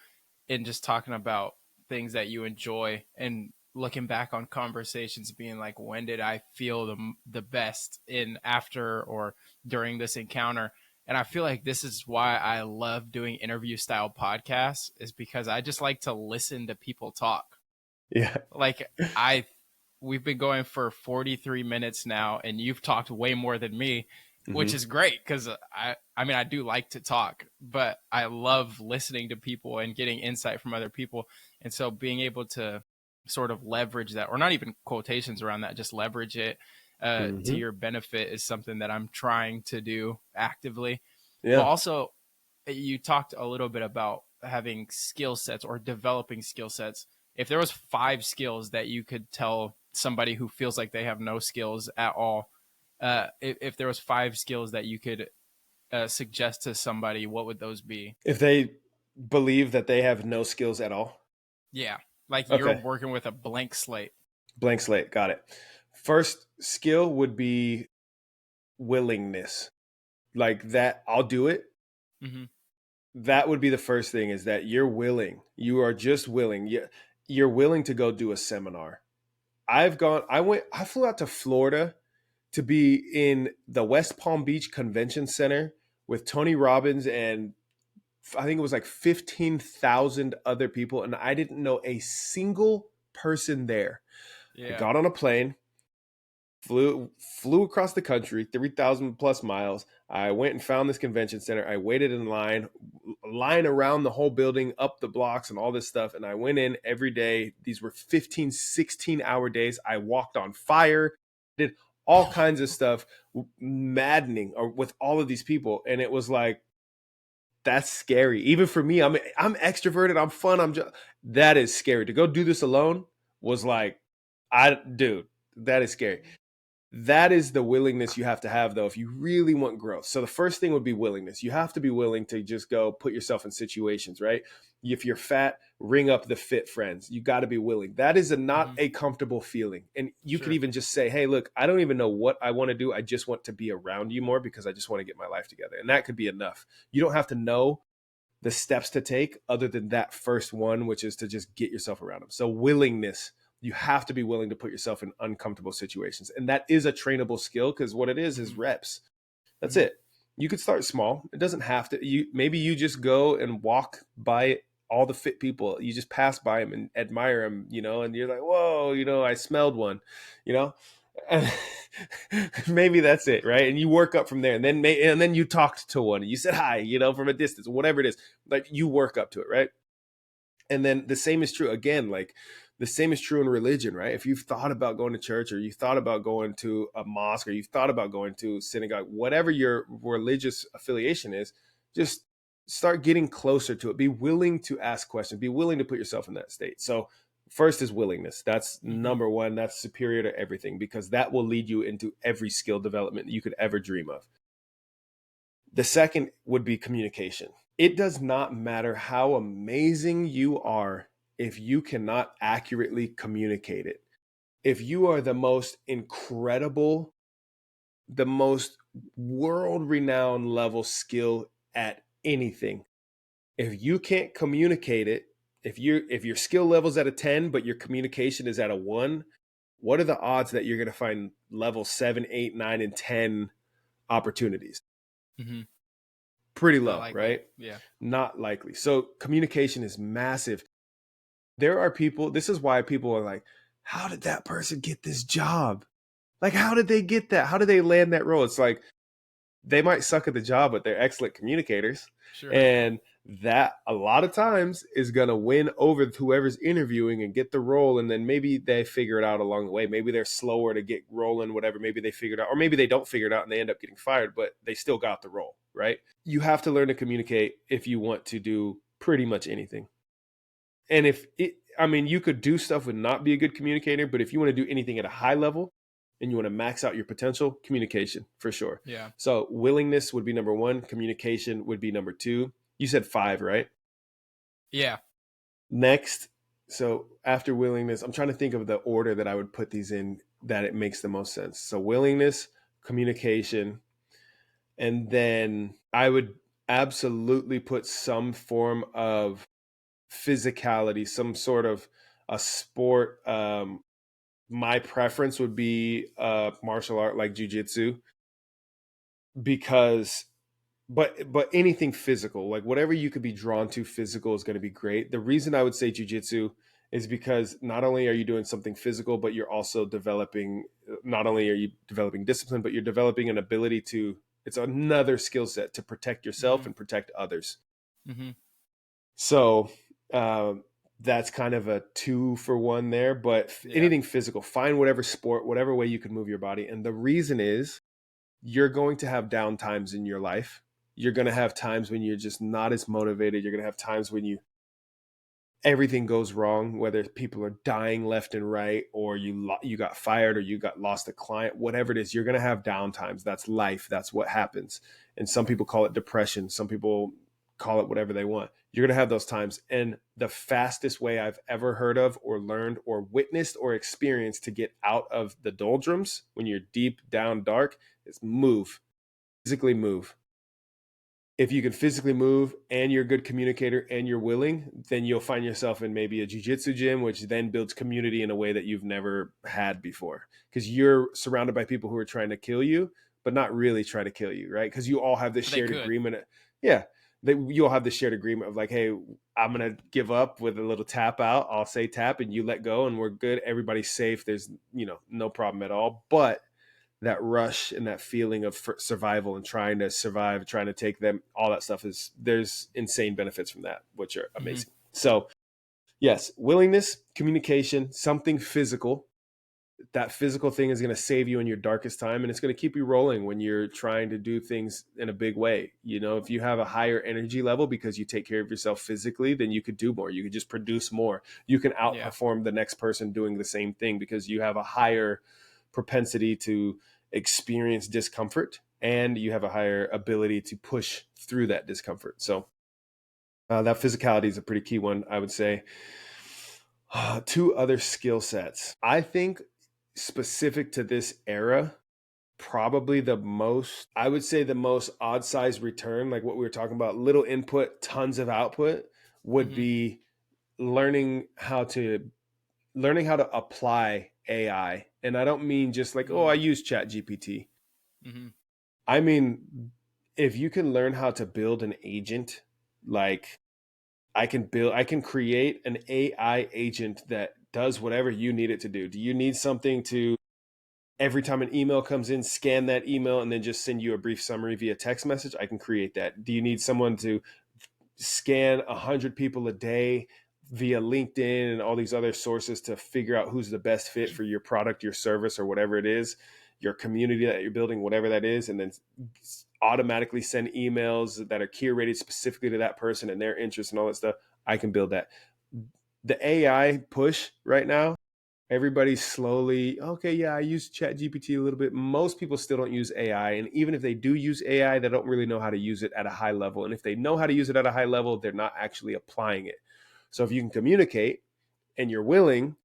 in just talking about things that you enjoy and looking back on conversations being like, when did I feel the best in after or during this encounter? And I feel like this is why I love doing interview style podcasts, is because I just like to listen to people talk. Yeah. Like we've been going for 43 minutes now and you've talked way more than me, which is great because I do like to talk, but I love listening to people and getting insight from other people. And so being able to sort of leverage that, or not even quotations around that, just leverage it to your benefit is something that I'm trying to do actively. Yeah. But also, you talked a little bit about having skill sets or developing skill sets. If there was 5 skills that you could tell somebody who feels like they have no skills at all, if there was 5 skills that you could suggest to somebody, what would those be? If they believe that they have no skills at all? Yeah. Like you're working with a blank slate. Blank slate. Got it. First skill would be willingness. Like that, I'll do it. Mm-hmm. That would be the first thing, is that you're willing. You are just willing. You're willing to go do a seminar. I flew out to Florida to be in the West Palm Beach Convention Center with Tony Robbins and I think it was like 15,000 other people. And I didn't know a single person there. Yeah. I got on a plane, flew across the country, 3,000 plus miles. I went and found this convention center. I waited in line around the whole building, up the blocks and all this stuff. And I went in every day. These were 15, 16-hour days. I walked on fire, did all kinds of stuff, maddening with all of these people. And it was like, that's scary. Even for me, I'm extroverted. I'm fun. That is scary. To go do this alone was like, that is scary. That is the willingness you have to have, though, if you really want growth. So the first thing would be willingness. You have to be willing to just go put yourself in situations, right? If you're fat, ring up the fit friends. You got to be willing. That is not a comfortable feeling. And you could even just say, hey, look, I don't even know what I want to do. I just want to be around you more because I just want to get my life together. And that could be enough. You don't have to know the steps to take other than that first one, which is to just get yourself around them. So willingness. You have to be willing to put yourself in uncomfortable situations. And that is a trainable skill, because what it is reps. That's it. You could start small. It doesn't have to. Maybe you just go and walk by all the fit people. You just pass by them and admire them, and you're like, whoa, I smelled one, and maybe that's it, right? And you work up from there, and then you talked to one and you said hi, from a distance, whatever it is. Like, you work up to it, right? And then the same is true again, like, the same is true in religion, right? If you've thought about going to church, or you thought about going to a mosque, or you've thought about going to synagogue, whatever your religious affiliation is, just start getting closer to it. Be willing to ask questions. Be willing to put yourself in that state. So first is willingness. That's number one. That's superior to everything, because that will lead you into every skill development that you could ever dream of. The second would be communication. It does not matter how amazing you are if you cannot accurately communicate it. If you are the most incredible, the most world-renowned level skill at anything, if you can't communicate it, if your skill level's at a 10, but your communication is at a 1, what are the odds that you're going to find level 7, 8, 9, and 10 opportunities? Pretty low, right? Yeah. Not likely. So communication is massive. There are people, this is why people are like, how did that person get this job? Like, how did they get that? How did they land that role? It's like, they might suck at the job, but they're excellent communicators. Sure. And that a lot of times is going to win over whoever's interviewing and get the role. And then maybe they figure it out along the way. Maybe they're slower to get rolling, whatever. Maybe they figured out, or maybe they don't figure it out and they end up getting fired, but they still got the role, right? You have to learn to communicate if you want to do pretty much anything. And you could do stuff with not be a good communicator, but if you want to do anything at a high level and you want to max out your potential, communication for sure. Yeah. So willingness would be number 1. Communication would be number 2. You said 5, right? Yeah. Next. So after willingness, I'm trying to think of the order that I would put these in that it makes the most sense. So willingness, communication, and then I would absolutely put some form of physicality, some sort of a sport. My preference would be martial art like jiu-jitsu, because but anything physical, like whatever you could be drawn to physical is going to be great. The reason I would say jiu-jitsu is because not only are you doing something physical, but you're also developing, not only are you developing discipline, but you're developing an ability to, it's another skill set to protect yourself and protect others. So that's kind of a 2 for 1 there, but anything physical, find whatever sport, whatever way you can move your body. And the reason is you're going to have down times in your life. You're going to have times when you're just not as motivated. You're going to have times when everything goes wrong, whether people are dying left and right, or you got fired, or you got lost a client, whatever it is, you're going to have down times. That's life. That's what happens. And some people call it depression. Some people call it whatever they want. You're going to have those times. And the fastest way I've ever heard of or learned or witnessed or experienced to get out of the doldrums when you're deep down dark is move. Physically move. If you can physically move and you're a good communicator and you're willing, then you'll find yourself in maybe a jiu-jitsu gym, which then builds community in a way that you've never had before, because you're surrounded by people who are trying to kill you, but not really try to kill you, right? Because you all have this shared agreement. Yeah. You all have this shared agreement of like, hey, I'm going to give up with a little tap out. I'll say tap and you let go and we're good. Everybody's safe. There's, no problem at all. But that rush and that feeling of survival and trying to survive, trying to take them, all that stuff there's insane benefits from that, which are amazing. So yes, willingness, communication, something physical. That physical thing is going to save you in your darkest time, and it's going to keep you rolling when you're trying to do things in a big way. If you have a higher energy level because you take care of yourself physically, then you could do more. You could just produce more. You can outperform the next person doing the same thing because you have a higher propensity to experience discomfort, and you have a higher ability to push through that discomfort. So that physicality is a pretty key one, I would say. Two other skill sets, I think, specific to this era, probably the most odd size return, like what we were talking about, little input, tons of output, would be learning how to apply AI. And I don't mean just like, oh, I use ChatGPT. I mean, if you can learn how to build an agent, like I can create an AI agent that does whatever you need it to do. Do you need something to, every time an email comes in, scan that email and then just send you a brief summary via text message? I can create that. Do you need someone to scan 100 people a day via LinkedIn and all these other sources to figure out who's the best fit for your product, your service, or whatever it is, your community that you're building, whatever that is, and then automatically send emails that are curated specifically to that person and their interests and all that stuff? I can build that. The AI push right now, everybody's slowly, okay, yeah, I use ChatGPT a little bit. Most people still don't use AI. And even if they do use AI, they don't really know how to use it at a high level. And if they know how to use it at a high level, they're not actually applying it. So if you can communicate and you're willing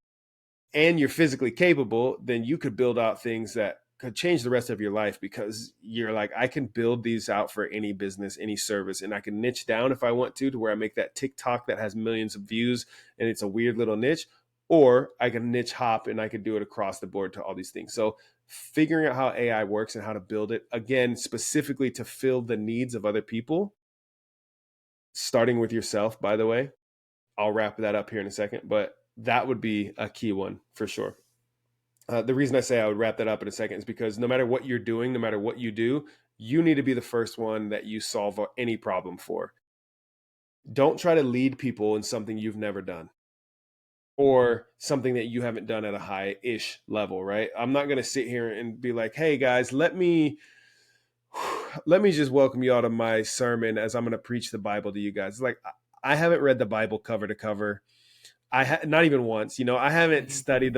and you're physically capable, then you could build out things that could change the rest of your life, because you're like, I can build these out for any business, any service, and I can niche down if I want to where I make that TikTok that has millions of views and it's a weird little niche, or I can niche hop and I can do it across the board to all these things. So figuring out how AI works and how to build it, again, specifically to fill the needs of other people, starting with yourself, by the way. I'll wrap that up here in a second, but that would be a key one for sure. The reason I say I would wrap that up in a second is because no matter what you're doing, no matter what you do, you need to be the first one that you solve any problem for. Don't try to lead people in something you've never done or something that you haven't done at a high-ish level, right? I'm not going to sit here and be like, hey guys, let me just welcome you all to my sermon as I'm going to preach the Bible to you guys. Like, I haven't read the Bible cover to cover. Not even once, I haven't studied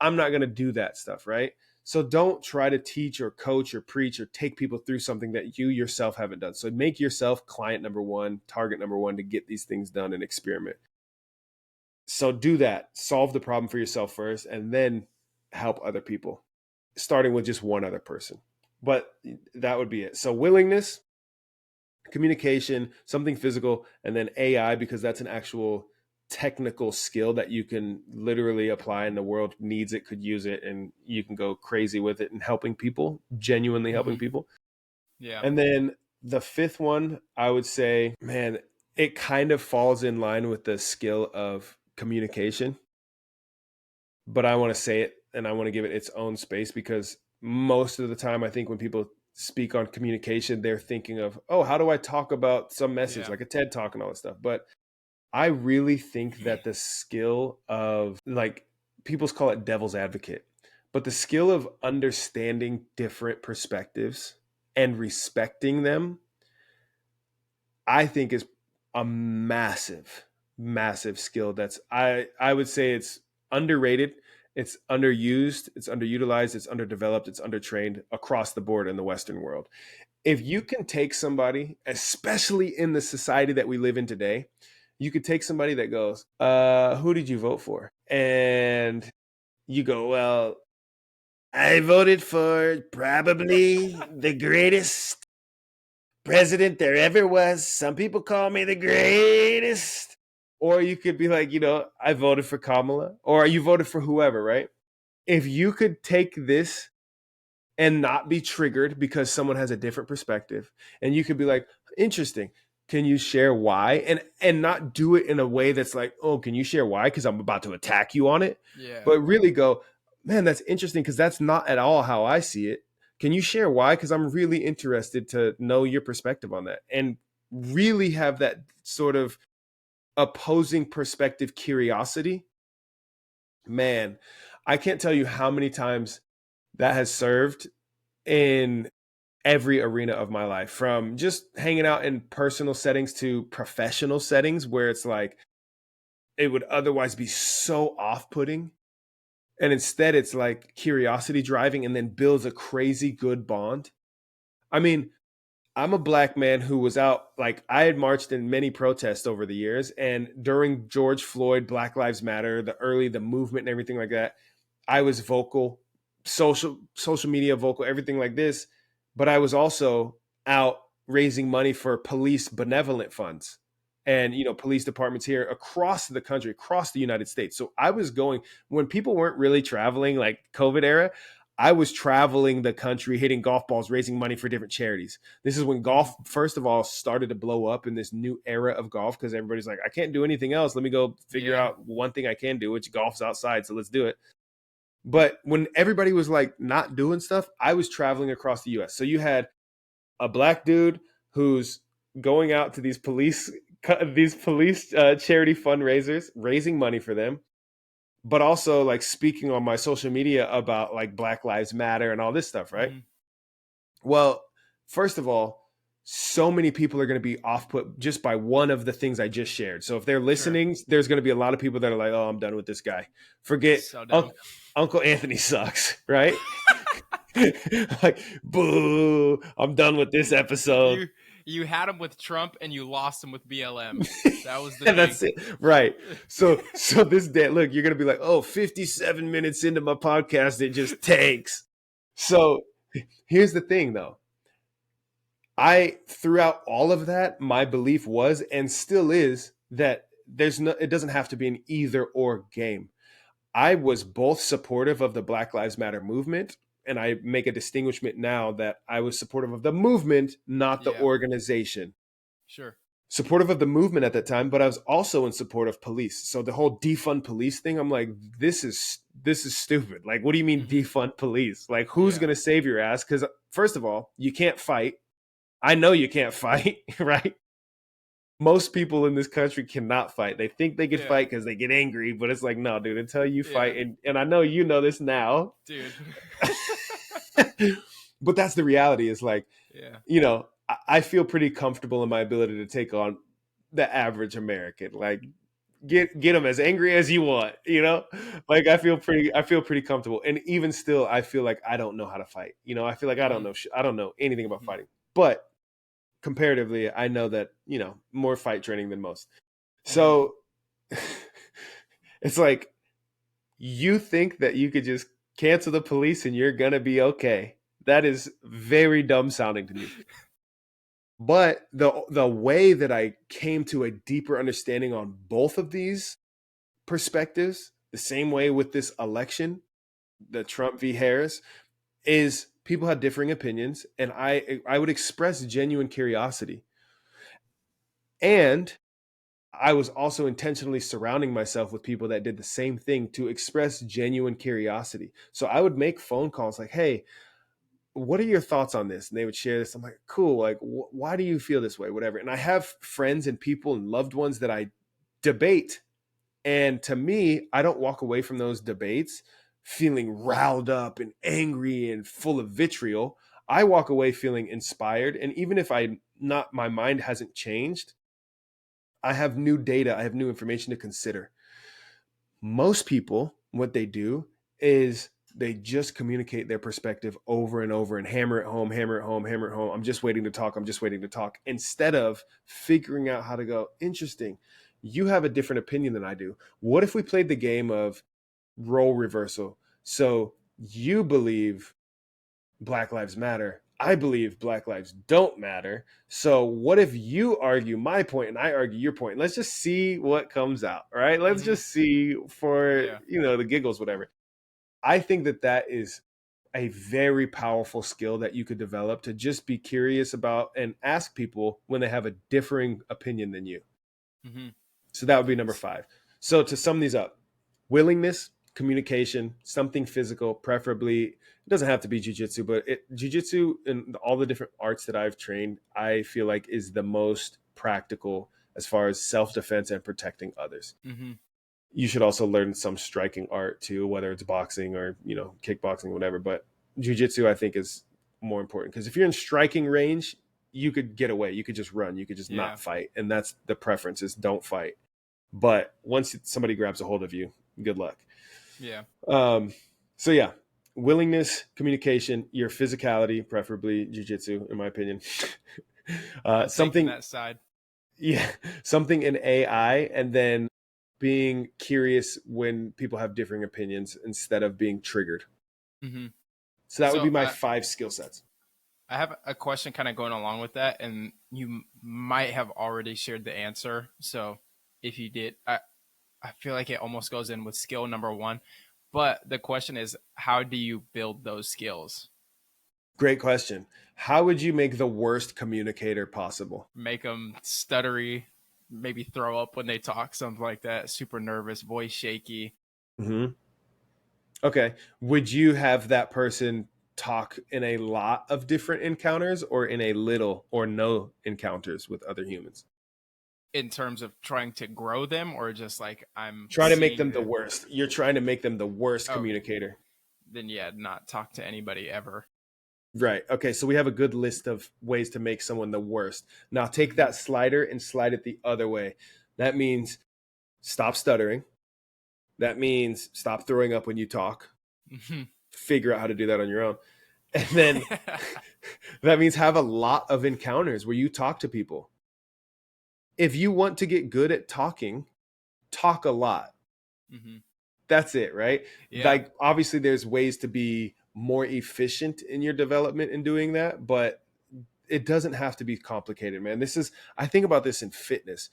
I'm not going to do that stuff. Right. So don't try to teach or coach or preach or take people through something that you yourself haven't done. So make yourself client number one, target number one to get these things done and experiment. So do that, solve the problem for yourself first, and then help other people, starting with just one other person. But that would be it. So willingness, communication, something physical, and then AI, because that's an actual technical skill that you can literally apply and the world needs it, could use it, and you can go crazy with it and helping people, genuinely helping people. Yeah. And then the fifth one, I would say, man, it kind of falls in line with the skill of communication, but I want to say it and I want to give it its own space, because most of the time I think when people speak on communication, they're thinking of, oh, how do I talk about some message, like a TED Talk and all that stuff. But I really think that the skill of, like, people call it devil's advocate, but the skill of understanding different perspectives and respecting them, I think is a massive, massive skill. That's, I would say it's underrated. It's underused. It's underutilized. It's underdeveloped. It's undertrained across the board in the Western world. If you can take somebody, especially in the society that we live in today, you could take somebody that goes, who did you vote for? And you go, well, I voted for probably the greatest president there ever was. Some people call me the greatest. Or you could be like, I voted for Kamala, or you voted for whoever, right? If you could take this and not be triggered because someone has a different perspective, and you could be like, interesting, can you share why? And not do it in a way that's like, oh, can you share why? Because I'm about to attack you on it. Yeah. But really go, man, that's interesting because that's not at all how I see it. Can you share why? Because I'm really interested to know your perspective on that. And really have that sort of opposing perspective curiosity. Man, I can't tell you how many times that has served in every arena of my life, from just hanging out in personal settings to professional settings where it's like, it would otherwise be so off-putting. And instead it's like curiosity driving and then builds a crazy good bond. I mean, I'm a black man who was out, like I had marched in many protests over the years. And during George Floyd, Black Lives Matter, the movement and everything like that, I was vocal, social media vocal, everything like this. But I was also out raising money for police benevolent funds and, police departments here across the country, across the United States. So I was going, when people weren't really traveling, like COVID era, I was traveling the country, hitting golf balls, raising money for different charities. This is when golf, first of all, started to blow up in this new era of golf, because everybody's like, I can't do anything else. Let me go figure out one thing I can do, which golf's outside. So let's do it. But when everybody was like not doing stuff, I was traveling across the US. So you had a black dude who's going out to these police charity fundraisers, raising money for them, but also like speaking on my social media about like Black Lives Matter and all this stuff, right? Mm-hmm. Well, first of all, so many people are going to be off put just by one of the things I just shared. So if they're listening, there's going to be a lot of people that are like, oh, I'm done with this guy. Forget Uncle Anthony sucks, right? Like, boo, I'm done with this episode. You had him with Trump and you lost him with BLM. That was the thing. That's it. Right. So this day, look, you're going to be like, oh, 57 minutes into my podcast, it just tanks. So here's the thing, though. Throughout all of that, my belief was and still is that it doesn't have to be an either or game. I was both supportive of the Black Lives Matter movement, and I make a distinguishment now that I was supportive of the movement, not the organization. Sure. Supportive of the movement at that time, but I was also in support of police. So the whole defund police thing, I'm like, this is stupid. Like, what do you mean defund police? Like, who's going to save your ass? Because first of all, you can't fight. I know you can't fight, right? Most people in this country cannot fight. They think they can fight because they get angry, but it's like, no, dude, until you fight. And I know you know this now. Dude. But that's the reality, is like, I feel pretty comfortable in my ability to take on the average American. Like, get them as angry as you want, like I feel pretty comfortable. And even still, I feel like I don't know how to fight. I feel like I don't know anything about fighting, but comparatively, I know that, more fight training than most. So it's like, you think that you could just cancel the police and you're going to be okay. That is very dumb sounding to me. But the way that I came to a deeper understanding on both of these perspectives, the same way with this election, the Trump v. Harris, is people have differing opinions, and I would express genuine curiosity. And I was also intentionally surrounding myself with people that did the same thing to express genuine curiosity. So I would make phone calls like, hey, what are your thoughts on this? And they would share this. I'm like, cool. Like, why do you feel this way? Whatever. And I have friends and people and loved ones that I debate. And to me, I don't walk away from those debates feeling riled up and angry and full of vitriol. I walk away feeling inspired. And even if my mind hasn't changed, I have new data, I have new information to consider. Most people, what they do is they just communicate their perspective over and over and hammer it home. I'm just waiting to talk. Instead of figuring out how to go, interesting, you have a different opinion than I do. What if we played the game of role reversal? So you believe Black Lives Matter. I believe Black lives don't matter. So what if you argue my point and I argue your point? Let's just see what comes out, right? Let's just see for, the giggles, whatever. I think that is a very powerful skill that you could develop, to just be curious about and ask people when they have a differing opinion than you. Mm-hmm. So that would be number 5. So to sum these up, willingness, communication, something physical, preferably. It doesn't have to be jiu-jitsu, but jiu-jitsu and all the different arts that I've trained, I feel like is the most practical as far as self-defense and protecting others. Mm-hmm. You should also learn some striking art too, whether it's boxing or, kickboxing, whatever. But jiu-jitsu, I think, is more important, because if you're in striking range, you could get away. You could just run. You could just not fight. And that's the preference, is don't fight. But once somebody grabs a hold of you, good luck. Yeah. So yeah, willingness, communication, your physicality, preferably jujitsu, in my opinion. I'm taking Something, that side. yeah, something in AI, and then being curious when people have differing opinions instead of being triggered. Hmm. So that would So be my 5 skill sets. I have a question kind of going along with that, and you might have already shared the answer. So if you did, I feel like it almost goes in with skill number one. But the question is, how do you build those skills? Great question. How would you make the worst communicator possible? Make them stuttery, maybe throw up when they talk, something like that, super nervous, voice shaky. Hmm. Okay. Would you have that person talk in a lot of different encounters or in a little or no encounters with other humans? In terms of trying to grow them, or just like I'm Try to make seeing them the the worst. You're trying to make them the worst okay, communicator. then yeah, not talk to anybody ever. Right. Okay. So we have a good list of ways to make someone the worst. Now take Hmm. that slider and slide it the other way. That means stop stuttering. That means stop throwing up when you talk. Hmm. Figure out how to do that on your own. And then that means have a lot of encounters where you talk to people. If you want to get good at talking, talk a lot. Hmm. That's it, right? Yeah. Like, obviously, there's ways to be more efficient in your development in doing that, but it doesn't have to be complicated, man. I think about this in fitness.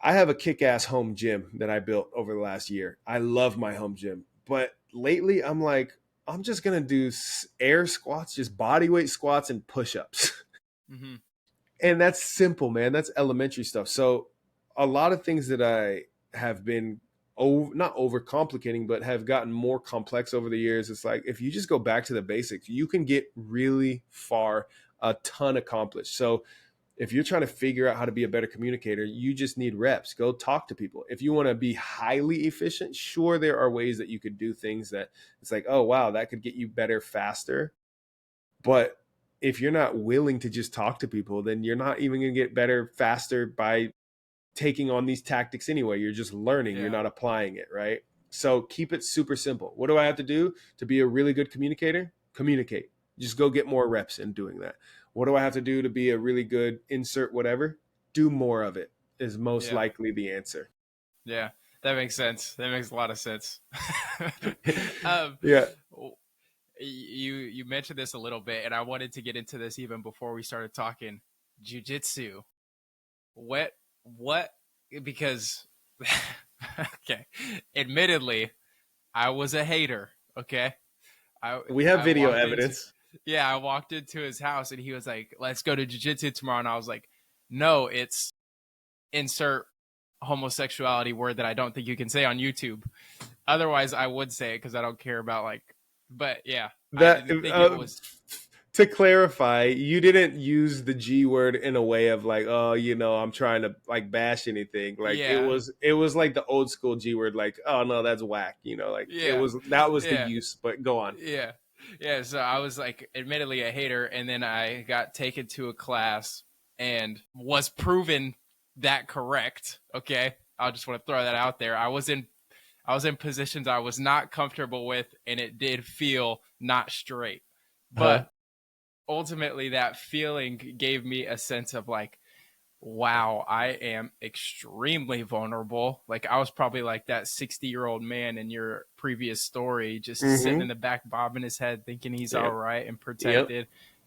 I have a kick ass home gym that I built over the last year. I love my home gym, but lately I'm like, I'm just going to do air squats, just body weight squats and push ups. Hmm. And that's simple, man. That's elementary stuff. So a lot of things that I have been not over complicating, but have gotten more complex over the years. It's like if you just go back to the basics, you can get really far, a ton accomplished. So if you're trying to figure out how to be a better communicator, you just need reps. Go talk to people. If you want to be highly efficient, sure, there are ways that you could do things that it's like, oh wow, that could get you better faster. But if you're not willing to just talk to people, then you're not even going to get better faster by taking on these tactics anyway. You're just learning, you're Yeah. not applying it, right? So keep it super simple. What do I have to do to be a really good communicator? Communicate. Just go get more reps in doing that. What do I have to do to be a really good insert whatever? Do more of it is most Yeah. likely the answer. Yeah. That makes sense. That makes a lot of sense. um, Yeah. you mentioned this a little bit, and I wanted to get into this even before we started talking. Jiu-jitsu. What? Because, okay, admittedly, I was a hater. Okay, We have I video walked into evidence. yeah, I walked into his house and he was like, "Let's go to jiu-jitsu tomorrow," and I was like, "No, it's insert homosexuality word that I don't think you can say on YouTube. Otherwise, I would say it because I don't care about like." But yeah, I That didn't think it was. to clarify, you didn't use the G word in a way of like, oh, I'm trying to like bash anything. Like Yeah, it was like the old school G word, like, oh no, that's whack. Like yeah, that was the yeah. use. But go on. Yeah. Yeah. So I was like, admittedly, a hater. And then I got taken to a class and was proven that correct. Okay. I just want to throw that out there. I was in positions I was not comfortable with, and it did feel not straight. Huh? But ultimately, that feeling gave me a sense of like, wow, I am extremely vulnerable. Like I was probably like that 60-year-old man in your previous story, just sitting in Mm-hmm. the back, bobbing his head, thinking he's all Yep. right and Yep. protected.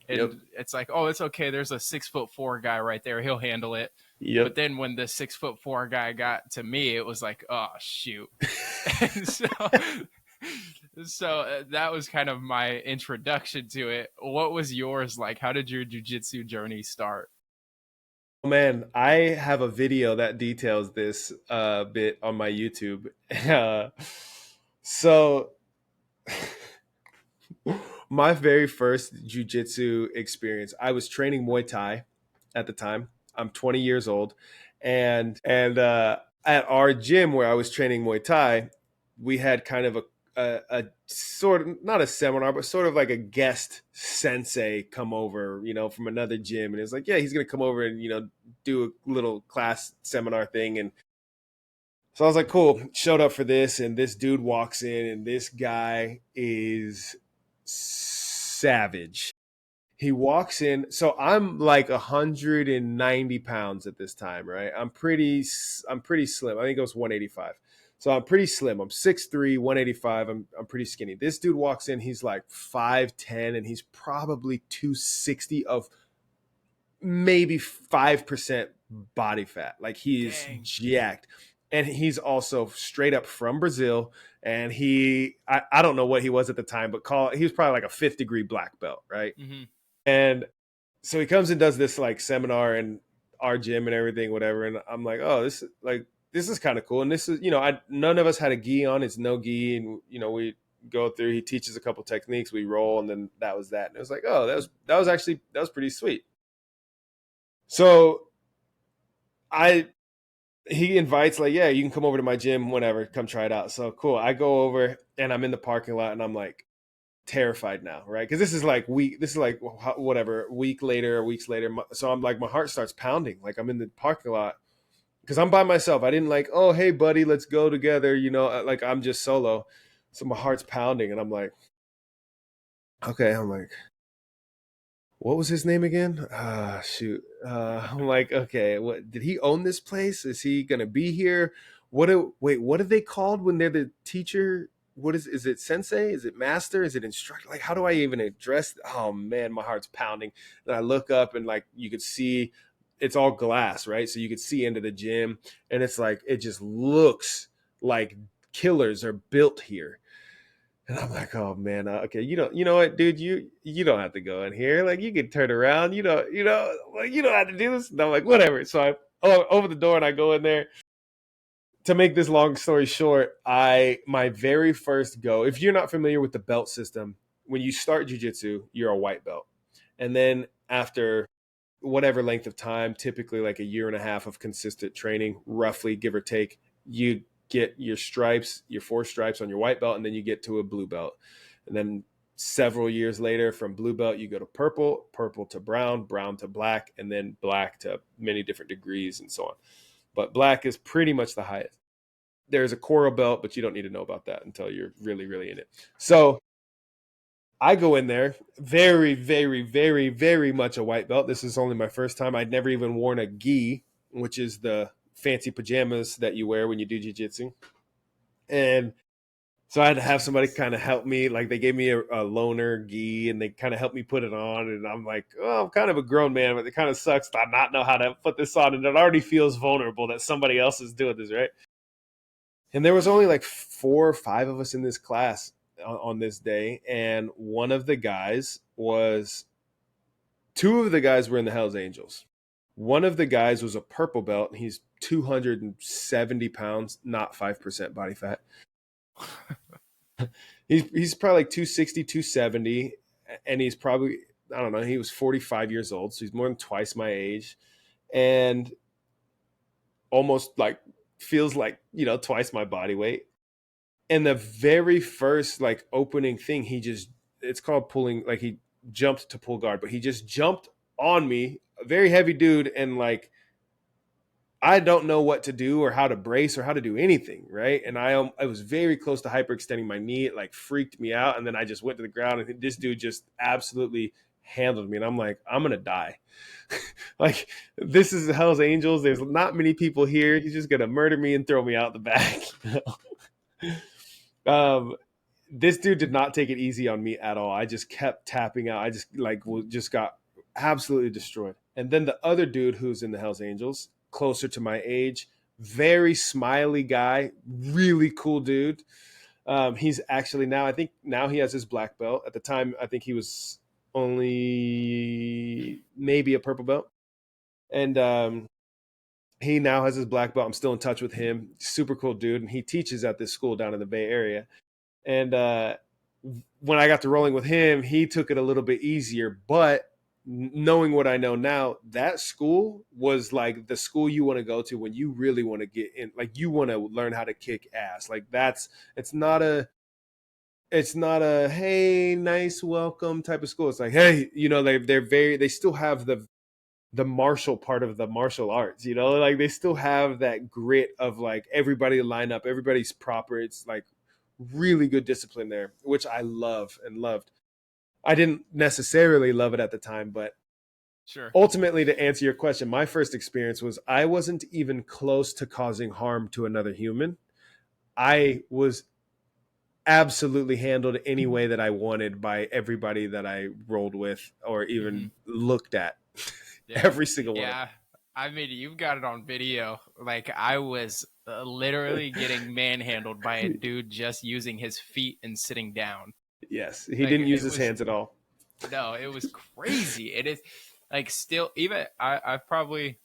Yep. And it's like, oh, it's okay. There's a 6'4" guy right there. He'll handle it. But Yep. then when the 6'4" guy got to me, it was like, oh shoot. And so that was kind of my introduction to it. What was yours like? How did your jujitsu journey start? Oh, man, I have a video that details this bit on my YouTube. Uh, so my very first jujitsu experience, I was training Muay Thai at the time. I'm 20 years old, and at our gym where I was training Muay Thai, we had kind of a sort of not a seminar, but sort of like a guest sensei come over, from another gym, and it's like, yeah, he's gonna come over and do a little class seminar thing, and So I was like, cool, showed up for this, and this dude walks in, and this guy is savage. He walks in. So I'm like 190 pounds at this time, right? I'm pretty slim. I think it was 185. So I'm pretty slim. I'm 6'3", 185. I'm pretty skinny. This dude walks in, he's like 5'10", and he's probably 260 of maybe 5% body fat. Like he's jacked. And he's also straight up from Brazil. And I don't know what he was at the time, but he was probably like a 5th degree black belt, right? Mm-hmm. And so he comes and does this like seminar in our gym and everything, whatever. And I'm like, oh, this is kind of cool. And this is, none of us had a gi on. It's no gi. And, we go through, he teaches a couple techniques, we roll, and then that was that. And it was like, oh, that was pretty sweet. So he invites, like, yeah, you can come over to my gym whenever, come try it out. So cool. I go over and I'm in the parking lot and I'm like terrified now, right? Because this is like weeks later or weeks later. So I'm like, my heart starts pounding. Like I'm in the parking lot because I'm by myself. I didn't like, oh, hey buddy, let's go together. Like I'm just solo. So my heart's pounding and I'm like, okay. I'm like, what was his name again? Shoot. I'm like, okay, what did he own this place? Is he gonna be here? What are they called when they're the teacher? What is it sensei? Is it master? Is it instructor? Like, how do I even address? Oh man, my heart's pounding. And I look up and like you could see it's all glass, right? So you could see into the gym, and it's like it just looks like killers are built here. And I'm like, oh man, okay, you know what, dude, you don't have to go in here. Like you can turn around, like you don't have to do this. And I'm like, whatever. So I over the door and I go in there. To make this long story short, my very first go. If you're not familiar with the belt system, when you start jiu-jitsu, you're a white belt, and then after whatever length of time, typically like a year and a half of consistent training, roughly give or take, you get your 4 stripes on your white belt, and then you get to a blue belt. And then several years later, from blue belt, you go to purple to brown to black, and then black to many different degrees and so on. But black is pretty much the highest. There's a coral belt, but you don't need to know about that until you're really, really in it. So I go in there, very, very, very, very much a white belt. This is only my first time. I'd never even worn a gi, which is the fancy pajamas that you wear when you do jiu-jitsu. And so I had to have somebody kind of help me. Like they gave me a loaner gi and they kind of helped me put it on. And I'm like, oh, I'm kind of a grown man, but it kind of sucks to not know how to put this on. And it already feels vulnerable that somebody else is doing this, right? And there was only like 4 or 5 of us in this class on this day. And one of the guys was, 2 of the guys were in the Hells Angels. One of the guys was a purple belt, and he's 270 pounds, not 5% body fat. He's probably like 260, 270, and he's probably, I don't know, he was 45 years old, so he's more than twice my age, and almost like feels like, twice my body weight. And the very first like opening thing, it's called pulling, like he jumped to pull guard, but he just jumped on me, a very heavy dude, and like I don't know what to do or how to brace or how to do anything, right? And I was very close to hyperextending my knee. It like freaked me out, and then I just went to the ground, and this dude just absolutely handled me, and I'm like, I'm gonna die. Like this is Hell's Angels. There's not many people here. He's just gonna murder me and throw me out the back. This dude did not take it easy on me at all. I just kept tapping out. I just got absolutely destroyed. And then the other dude who's in the Hells Angels, closer to my age, very smiley guy, really cool dude. He's actually now he has his black belt. At the time, I think he was only maybe a purple belt. And he now has his black belt. I'm still in touch with him. Super cool dude. And he teaches at this school down in the Bay Area. And when I got to rolling with him, he took it a little bit easier. But knowing what I know now, that school was like the school you want to go to when you really want to get in, like you want to learn how to kick ass. Like it's not a hey, nice welcome type of school. It's like, hey, they still have the martial part of the martial arts, you know, like they still have that grit of like everybody line up, everybody's proper. It's like really good discipline there, which I love and loved. I didn't necessarily love it at the time, but Sure. ultimately, to answer your question, my first experience was I wasn't even close to causing harm to another human. I was absolutely handled any way that I wanted by everybody that I rolled with or even looked at. Yeah. Every single one of Yeah. I mean, you've got it on video. Like, I was literally getting manhandled by a them. dude just using his feet and sitting down. Yes, he Like, didn't use it his was, hands at all. no, it was crazy. It is like still, even I've probably,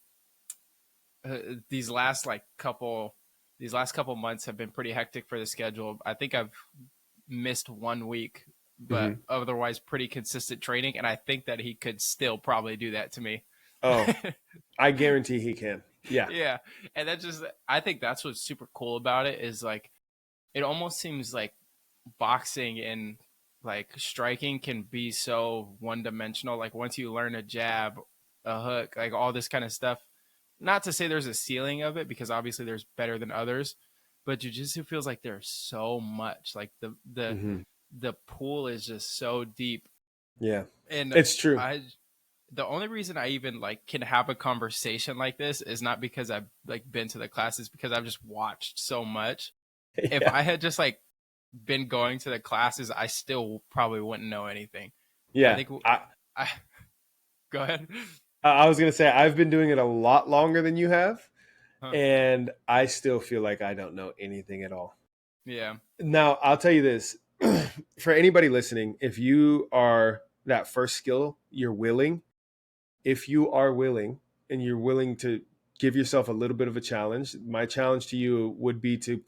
uh, these last like couple, these last couple months have been pretty hectic for the schedule. I think I've missed 1 week, but Mhm. otherwise pretty consistent training. And I think that he could still probably do that to me. Oh, I guarantee he can. Yeah. Yeah. And that just, I think that's what's super cool about it is like, it almost seems like boxing and like striking can be so one dimensional. Like once you learn a jab, a hook, like all this kind of stuff, not to say there's a ceiling of it because obviously there's better than others, but jujitsu feels like there's so much. Like Mhm. the pool is just so deep. Yeah. And It's true. I the only reason I even like can have a conversation like this is not because I've like been to the classes, because I've just watched so much. If Yeah. I had just like been going to the classes, I still probably wouldn't know anything. I Yeah. think I go ahead. I was going to say, I've been doing it a lot longer than you have, Huh. and I still feel like I don't know anything at all. Yeah. Now, I'll tell you this for anybody listening, if you are that first skill, you're willing, if you are willing and you're willing to give yourself a little bit of a challenge, my challenge to you would be to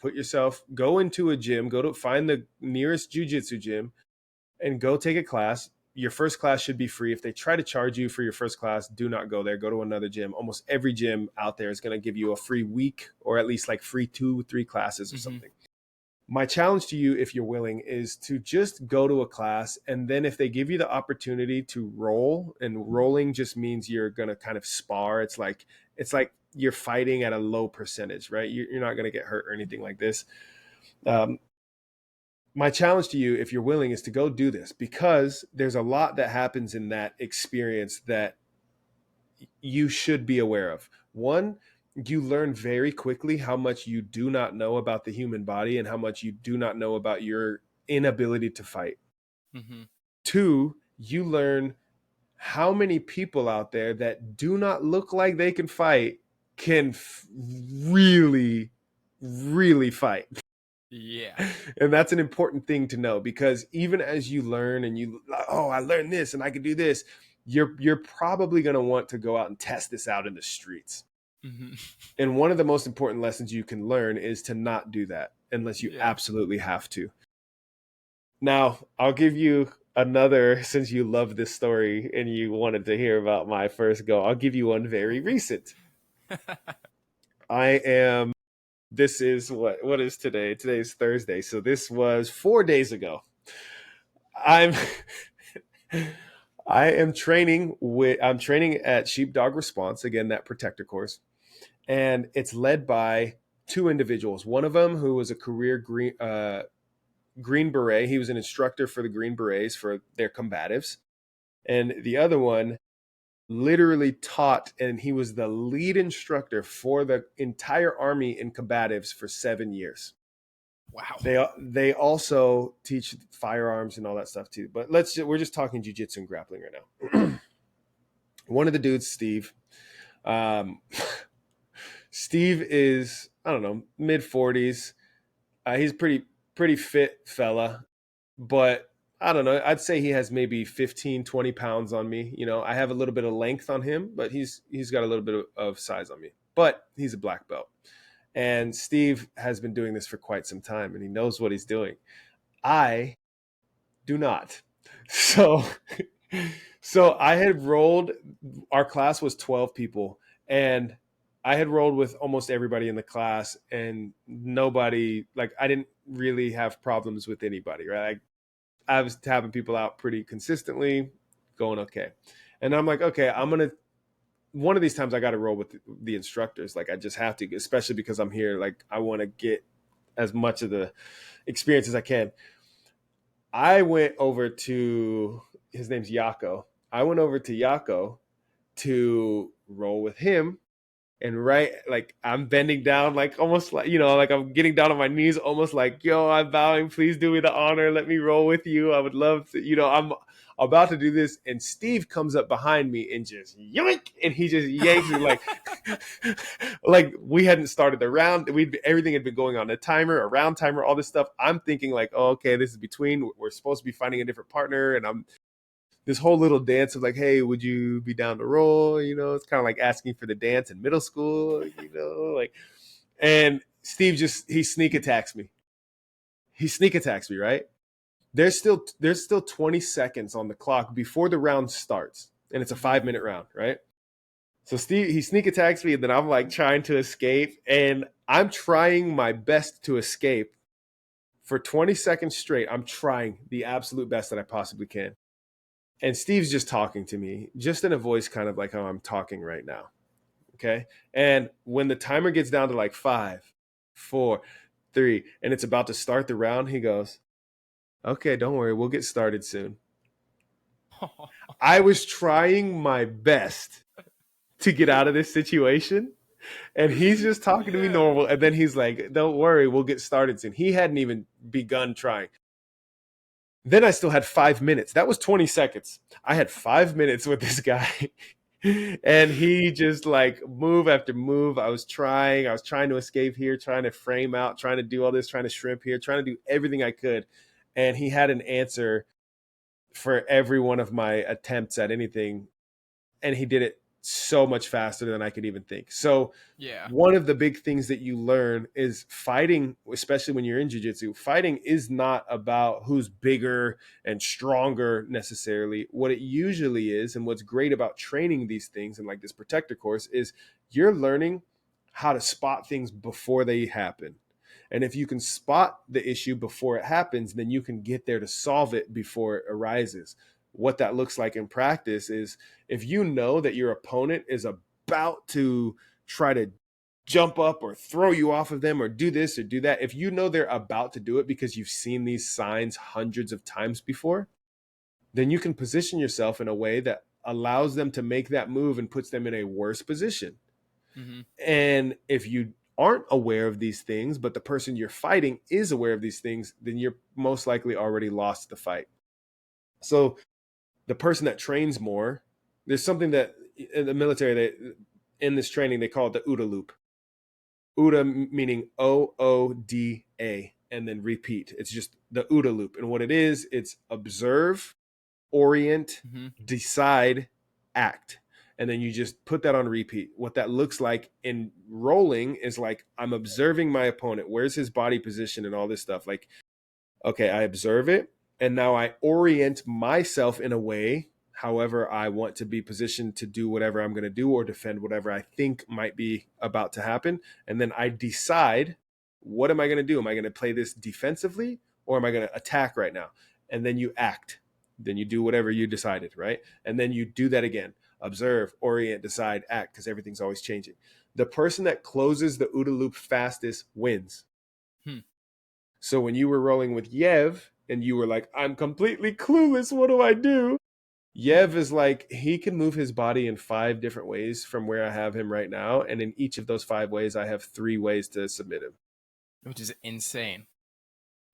go into a gym, go to find the nearest jujitsu gym and go take a class. Your first class should be free. If they try to charge you for your first class, do not go there. Go to another gym. Almost every gym out there is going to give you a free week or at least like free 2-3 classes or something. My challenge to you, if you're willing, is to just go to a class. And then if they give you the opportunity to roll, and rolling just means you're going to kind of spar. It's like you're fighting at a low percentage, right? You're not going to get hurt or anything like this. Um, my challenge to you, if you're willing, is to go do this, because there's a lot that happens in that experience that you should be aware of. One, you learn very quickly how much you do not know about the human body and how much you do not know about your inability to fight. Mm-hmm. Two, you learn how many people out there that do not look like they can fight can really, really fight. Yeah. And that's an important thing to know, because even as you learn and I learned this and I can do this, you're probably going to want to go out and test this out in the streets. Mm-hmm. And one of the most important lessons you can learn is to not do that unless you Yeah. absolutely have to. Now, I'll give you another, since you love this story and you wanted to hear about my first go, I'll give you one very recent. This is what is today? Today's Thursday. So this was 4 days ago. I'm I'm training at Sheepdog Response, again, that protector course. And it's led by two individuals. One of them who was a career Green Beret. He was an instructor for the Green Berets for their combatives. And the other one literally taught, and he was the lead instructor for the entire Army in combatives for 7 years. Wow. They also teach firearms and all that stuff too. But we're just talking jiu-jitsu and grappling right now. One of the dudes, Steve. Steve is, I don't know, mid-40s. He's pretty fit fella, but I don't know. I'd say he has maybe 15, 20 pounds on me. You know, I have a little bit of length on him, but he's got a little bit of size on me. But he's a black belt. And Steve has been doing this for quite some time, and he knows what he's doing. I do not. So I had rolled, our class was 12 people, and I had rolled with almost everybody in the class, and nobody, like, I didn't really have problems with anybody, right? I was tapping people out pretty consistently, going okay. And I'm like, okay, I'm going to one of these times I got to roll with the instructors. Like I just have to, especially because I'm here. Like I want to get as much of the experience as I can. I went over to, his name's Yako. I went over to Yako to roll with him. And right, like I'm bending down, like almost like, like I'm getting down on my knees, almost like, yo, I'm bowing. Please do me the honor. Let me roll with you. I would love to, I'm about to do this. And Steve comes up behind me and just yoink. And he just yanks me like, like we hadn't started the round. Everything had been going on, a timer, a round timer, all this stuff. I'm thinking like, oh, okay, this is between, we're supposed to be finding a different partner. And I'm this whole little dance of like, hey, would you be down to roll? It's kind of like asking for the dance in middle school, like, and Steve he sneak attacks me. He sneak attacks me, right? There's still 20 seconds on the clock before the round starts. And it's a 5-minute round, right? So he sneak attacks me, and then I'm like trying to escape. And I'm trying my best to escape for 20 seconds straight. I'm trying the absolute best that I possibly can. And Steve's just talking to me, just in a voice kind of like how I'm talking right now. Okay. And when the timer gets down to like 5, 4, 3, and it's about to start the round, he goes, okay, don't worry, we'll get started soon. I was trying my best to get out of this situation. And he's just talking to me normal. And then he's like, don't worry, we'll get started soon. He hadn't even begun trying. Then I still had 5 minutes. That was 20 seconds. I had 5 minutes with this guy. And he just like move after move. I was trying to escape here, trying to frame out, trying to do all this, trying to shrimp here, trying to do everything I could. And he had an answer for every one of my attempts at anything. And he did it so much faster than I could even think. So one of the big things that you learn is fighting, especially when you're in jiu-jitsu, fighting is not about who's bigger and stronger necessarily. What it usually is, and what's great about training these things and like this protector course, is you're learning how to spot things before they happen. And if you can spot the issue before it happens, then you can get there to solve it before it arises. What that looks like in practice is if you know that your opponent is about to try to jump up or throw you off of them or do this or do that, if you know they're about to do it because you've seen these signs hundreds of times before, then you can position yourself in a way that allows them to make that move and puts them in a worse position. Mm-hmm. And if you aren't aware of these things, but the person you're fighting is aware of these things, then you're most likely already lost the fight. So the person that trains more, there's something that in the military, in this training, they call it the OODA loop. OODA meaning OODA, and then repeat. It's just the OODA loop. And what it is, it's observe, orient, decide, act. And then you just put that on repeat. What that looks like in rolling is like, I'm observing my opponent. Where's his body position and all this stuff? Like, okay, I observe it. And now I orient myself in a way, however I want to be positioned to do whatever I'm going to do or defend whatever I think might be about to happen. And then I decide, what am I going to do? Am I going to play this defensively or am I going to attack right now? And then you act. Then you do whatever you decided, right? And then you do that again. Observe, orient, decide, act, because everything's always changing. The person that closes the OODA loop fastest wins. So when you were rolling with Yev, and you were like, I'm completely clueless, what do I do? Yev is like, he can move his body in 5 different ways from where I have him right now. And in each of those 5 ways, I have 3 ways to submit him. Which is insane.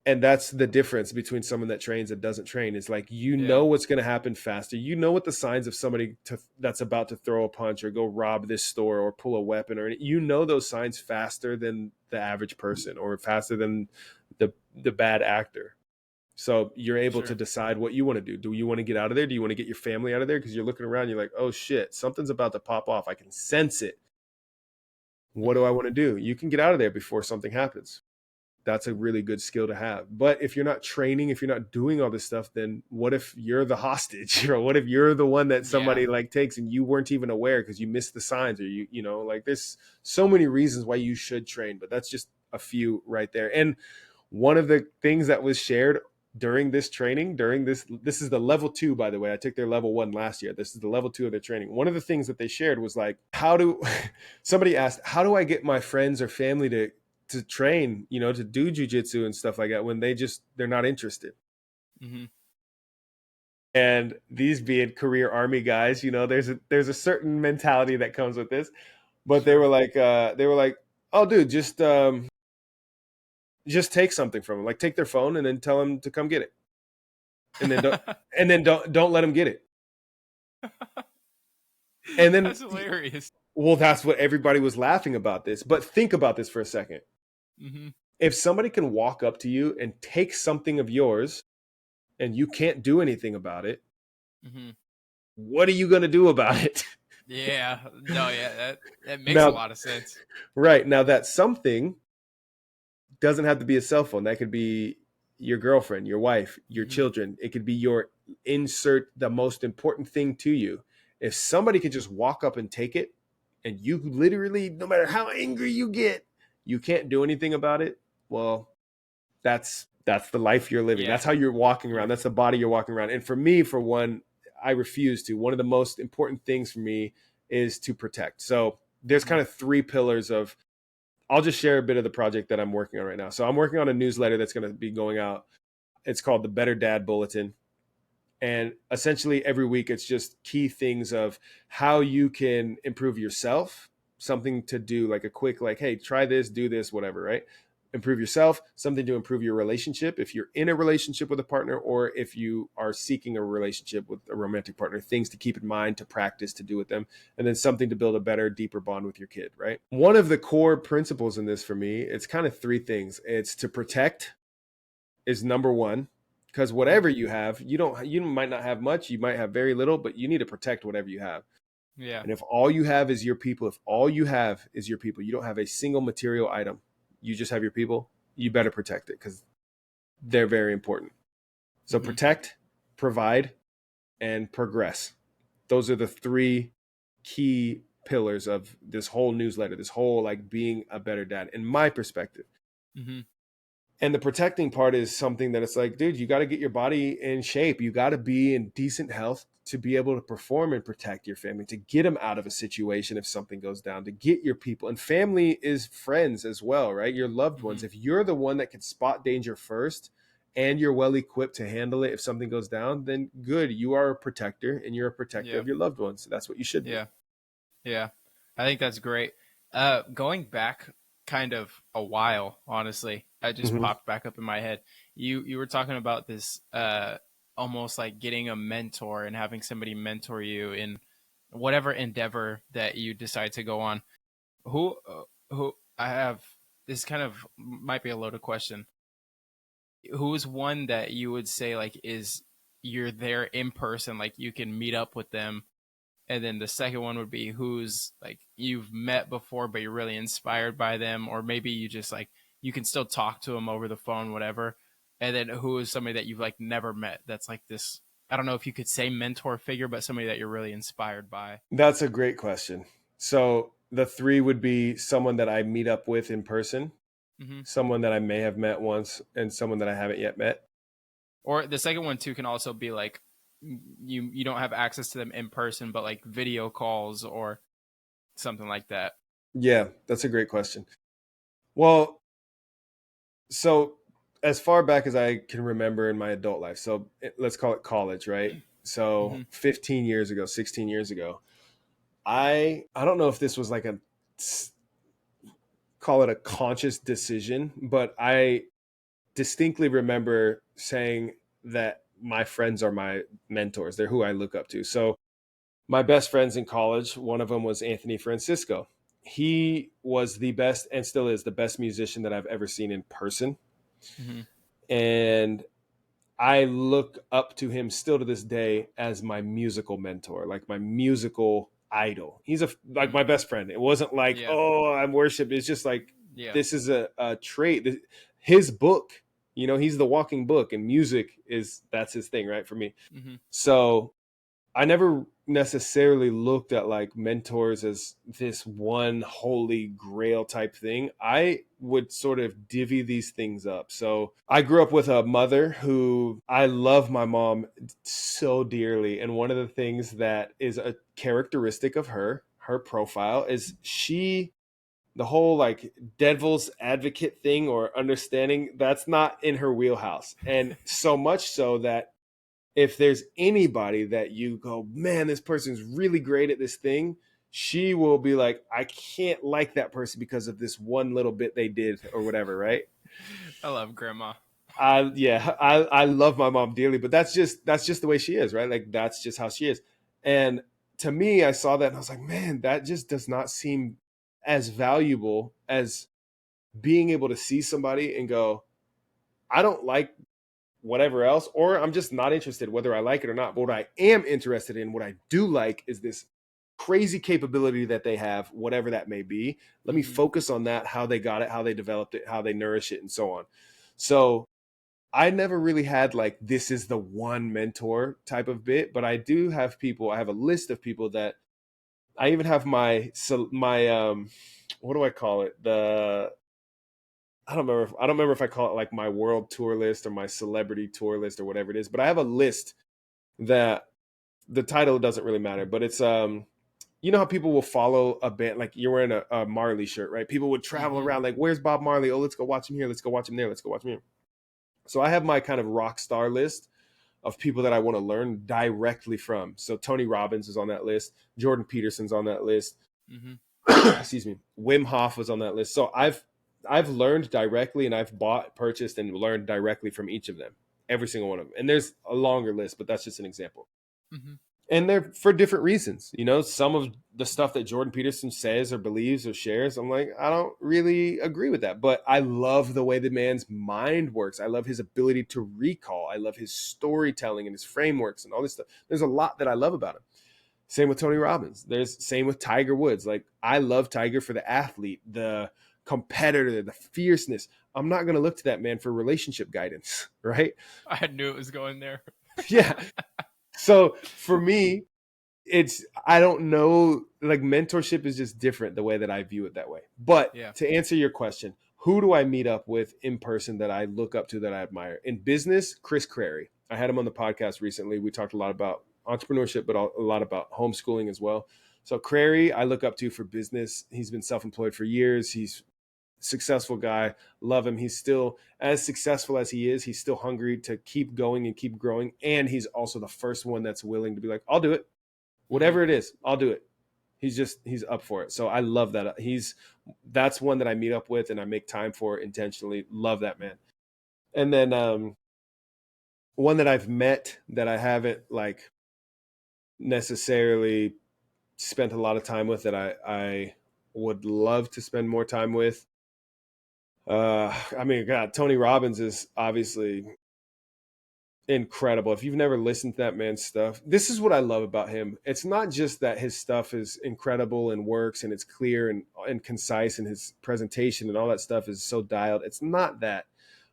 And that's the difference between someone that trains and doesn't train. It's like, know what's going to happen faster. You know what the signs of somebody that's about to throw a punch or go rob this store or pull a weapon, or you know those signs faster than the average person or faster than the bad actor. So you're able to decide what you want to do. Do you want to get out of there? Do you want to get your family out of there? Because you're looking around, you're like, oh shit, something's about to pop off. I can sense it. What do I want to do? You can get out of there before something happens. That's a really good skill to have. But if you're not training, if you're not doing all this stuff, then what if you're the hostage? Or what if you're the one that somebody like takes and you weren't even aware because you missed the signs, or you know, like there's so many reasons why you should train, but that's just a few right there. And one of the things that was shared during this training, this is the level 2, by the way. I took their level 1 last year. This is the level 2 of their training. One of the things that they shared was like, somebody asked, how do I get my friends or family to train, to do jujitsu and stuff like that when they're not interested. Mm-hmm. And these being career Army guys, there's a certain mentality that comes with this. But they were like, oh, dude, just take something from them. Like, take their phone and then tell them to come get it. And then don't let them get it. And then that's hilarious. Well, that's what everybody was laughing about this. But think about this for a second. Mm-hmm. If somebody can walk up to you and take something of yours and you can't do anything about it, mm-hmm. what are you going to do about it? Yeah. No, yeah, that makes a lot of sense. Right. Now, that something doesn't have to be a cell phone. That could be your girlfriend, your wife, your mm-hmm. children. It could be your insert the most important thing to you. If somebody could just walk up and take it, and you literally, no matter how angry you get, you can't do anything about it, well, that's the life you're living. Yeah. That's how you're walking around. That's the body you're walking around. And for me, for one, I refuse to. One of the most important things for me is to protect. So there's kind of 3 pillars of, I'll just share a bit of the project that I'm working on right now. So I'm working on a newsletter that's going to be going out. It's called the Better Dad Bulletin. And essentially every week, it's just key things of how you can improve yourself, something to do, like a quick, like, hey, try this, do this, whatever, right? Improve yourself, something to improve your relationship. If you're in a relationship with a partner, or if you are seeking a relationship with a romantic partner, things to keep in mind, to practice, to do with them, and then something to build a better, deeper bond with your kid, right? One of the core principles in this for me, it's kind of 3 things. It's to protect is number 1. Because whatever you have, you might not have much, you might have very little, but you need to protect whatever you have. Yeah. And if all you have is your people, you don't have a single material item, you just have your people, you better protect it, because they're very important. So protect, provide, and progress. Those are the 3 key pillars of this whole newsletter, this whole, like, being a better dad, in my perspective. Mm-hmm. And the protecting part is something that it's like, dude, you got to get your body in shape. You got to be in decent health to be able to perform and protect your family, to get them out of a situation if something goes down, to get your people. And family is friends as well, right? Your loved ones. If you're the one that can spot danger first and you're well equipped to handle it if something goes down, then good. You are a protector, and you're a protector of your loved ones. So that's what you should be. Yeah. I think that's great. Going back kind of a while, honestly, I just popped back up in my head. You were talking about this almost like getting a mentor and having somebody mentor you in whatever endeavor that you decide to go on. Who I have, this kind of might be a loaded question. Who's one that you would say, like, is you're there in person, like you can meet up with them? And then the second one would be who's, like, you've met before, but you're really inspired by them, or maybe you just, like, you can still talk to them over the phone, whatever. And then who is somebody that you've, like, never met that's like this, I don't know if you could say mentor figure, but somebody that you're really inspired by? That's a great question. So the 3 would be someone that I meet up with in person, someone that I may have met once, and someone that I haven't yet met. Or the second one too can also be like, you don't have access to them in person, but like video calls or something like that. Yeah, that's a great question. Well, so as far back as I can remember in my adult life, so let's call it college, right? So 15 years ago, 16 years ago, I don't know if this was like call it a conscious decision, but I distinctly remember saying that my friends are my mentors. They're who I look up to. So my best friends in college, one of them was Anthony Francisco. He was the best, and still is the best musician that I've ever seen in person. And I look up to him still to this day as my musical mentor, like my musical idol. He's like my best friend. It wasn't like, oh, I'm worship. It's just like, this is a trait. His book, he's the walking book, and music that's his thing, right? For me. So I never necessarily looked at like mentors as this one holy grail type thing. I would sort of divvy these things up. So I grew up with a mother who I love my mom so dearly. And one of the things that is a characteristic of her profile is the whole like devil's advocate thing or understanding, that's not in her wheelhouse. And so much so that if there's anybody that you go, man, this person's really great at this thing, she will be like, I can't like that person because of this one little bit they did or whatever, right? I love grandma. I love my mom dearly, but that's just the way she is, right? Like that's just how she is. And to me, I saw that and I was like, man, that just does not seem as valuable as being able to see somebody and go, I don't like whatever else, or I'm just not interested whether I like it or not. But what I am interested in, what I do like, is this crazy capability that they have, whatever that may be. Let me focus on that, how they got it, how they developed it, how they nourish it, and so on. So I never really had like, this is the one mentor type of bit, but I do have people, I have a list of people that I even have my what do I call it? I don't remember if I call it like my world tour list or my celebrity tour list or whatever it is, but I have a list that the title doesn't really matter, but it's you know how people will follow a band, like you're wearing a Marley shirt, right? People would travel around like, where's Bob Marley? Oh, let's go watch him here. Let's go watch him there. Let's go watch him here. So I have my kind of rock star list of people that I want to learn directly from. So Tony Robbins is on that list. Jordan Peterson's on that list. Excuse me. Wim Hof was on that list. So I've learned directly, and I've bought, purchased, and learned directly from each of them, every single one of them. And there's a longer list, but that's just an example. And they're for different reasons. You know, some of the stuff that Jordan Peterson says or believes or shares, I'm like, I don't really agree with that. But I love the way the man's mind works. I love his ability to recall. I love his storytelling and his frameworks and all this stuff. There's a lot that I love about him. Same with Tony Robbins. Same with Tiger Woods. Like, I love Tiger for the athlete, the competitor, the fierceness. I'm not going to look to that man for relationship guidance, right? I knew it was going there. Yeah. So for me, I don't know, like mentorship is just different the way that I view it that way. But to answer your question, who do I meet up with in person that I look up to, that I admire? In business, Chris Crary. I had him on the podcast recently. We talked a lot about entrepreneurship, but a lot about homeschooling as well. So Crary, I look up to for business. He's been self-employed for years. He's a successful guy. Love him. He's still as successful as he is. He's still hungry to keep going and keep growing. And he's also the first one that's willing to be like, I'll do it. Whatever it is, I'll do it. He's up for it. So I love that. That's one that I meet up with and I make time for intentionally. Love that man. And then one that I've met that I haven't like necessarily spent a lot of time with, that I would love to spend more time with. I mean, God, Tony Robbins is obviously incredible. If you've never listened to that man's stuff, this is what I love about him. It's not just that his stuff is incredible and works and it's clear and concise, and his presentation and all that stuff is so dialed. It's not that.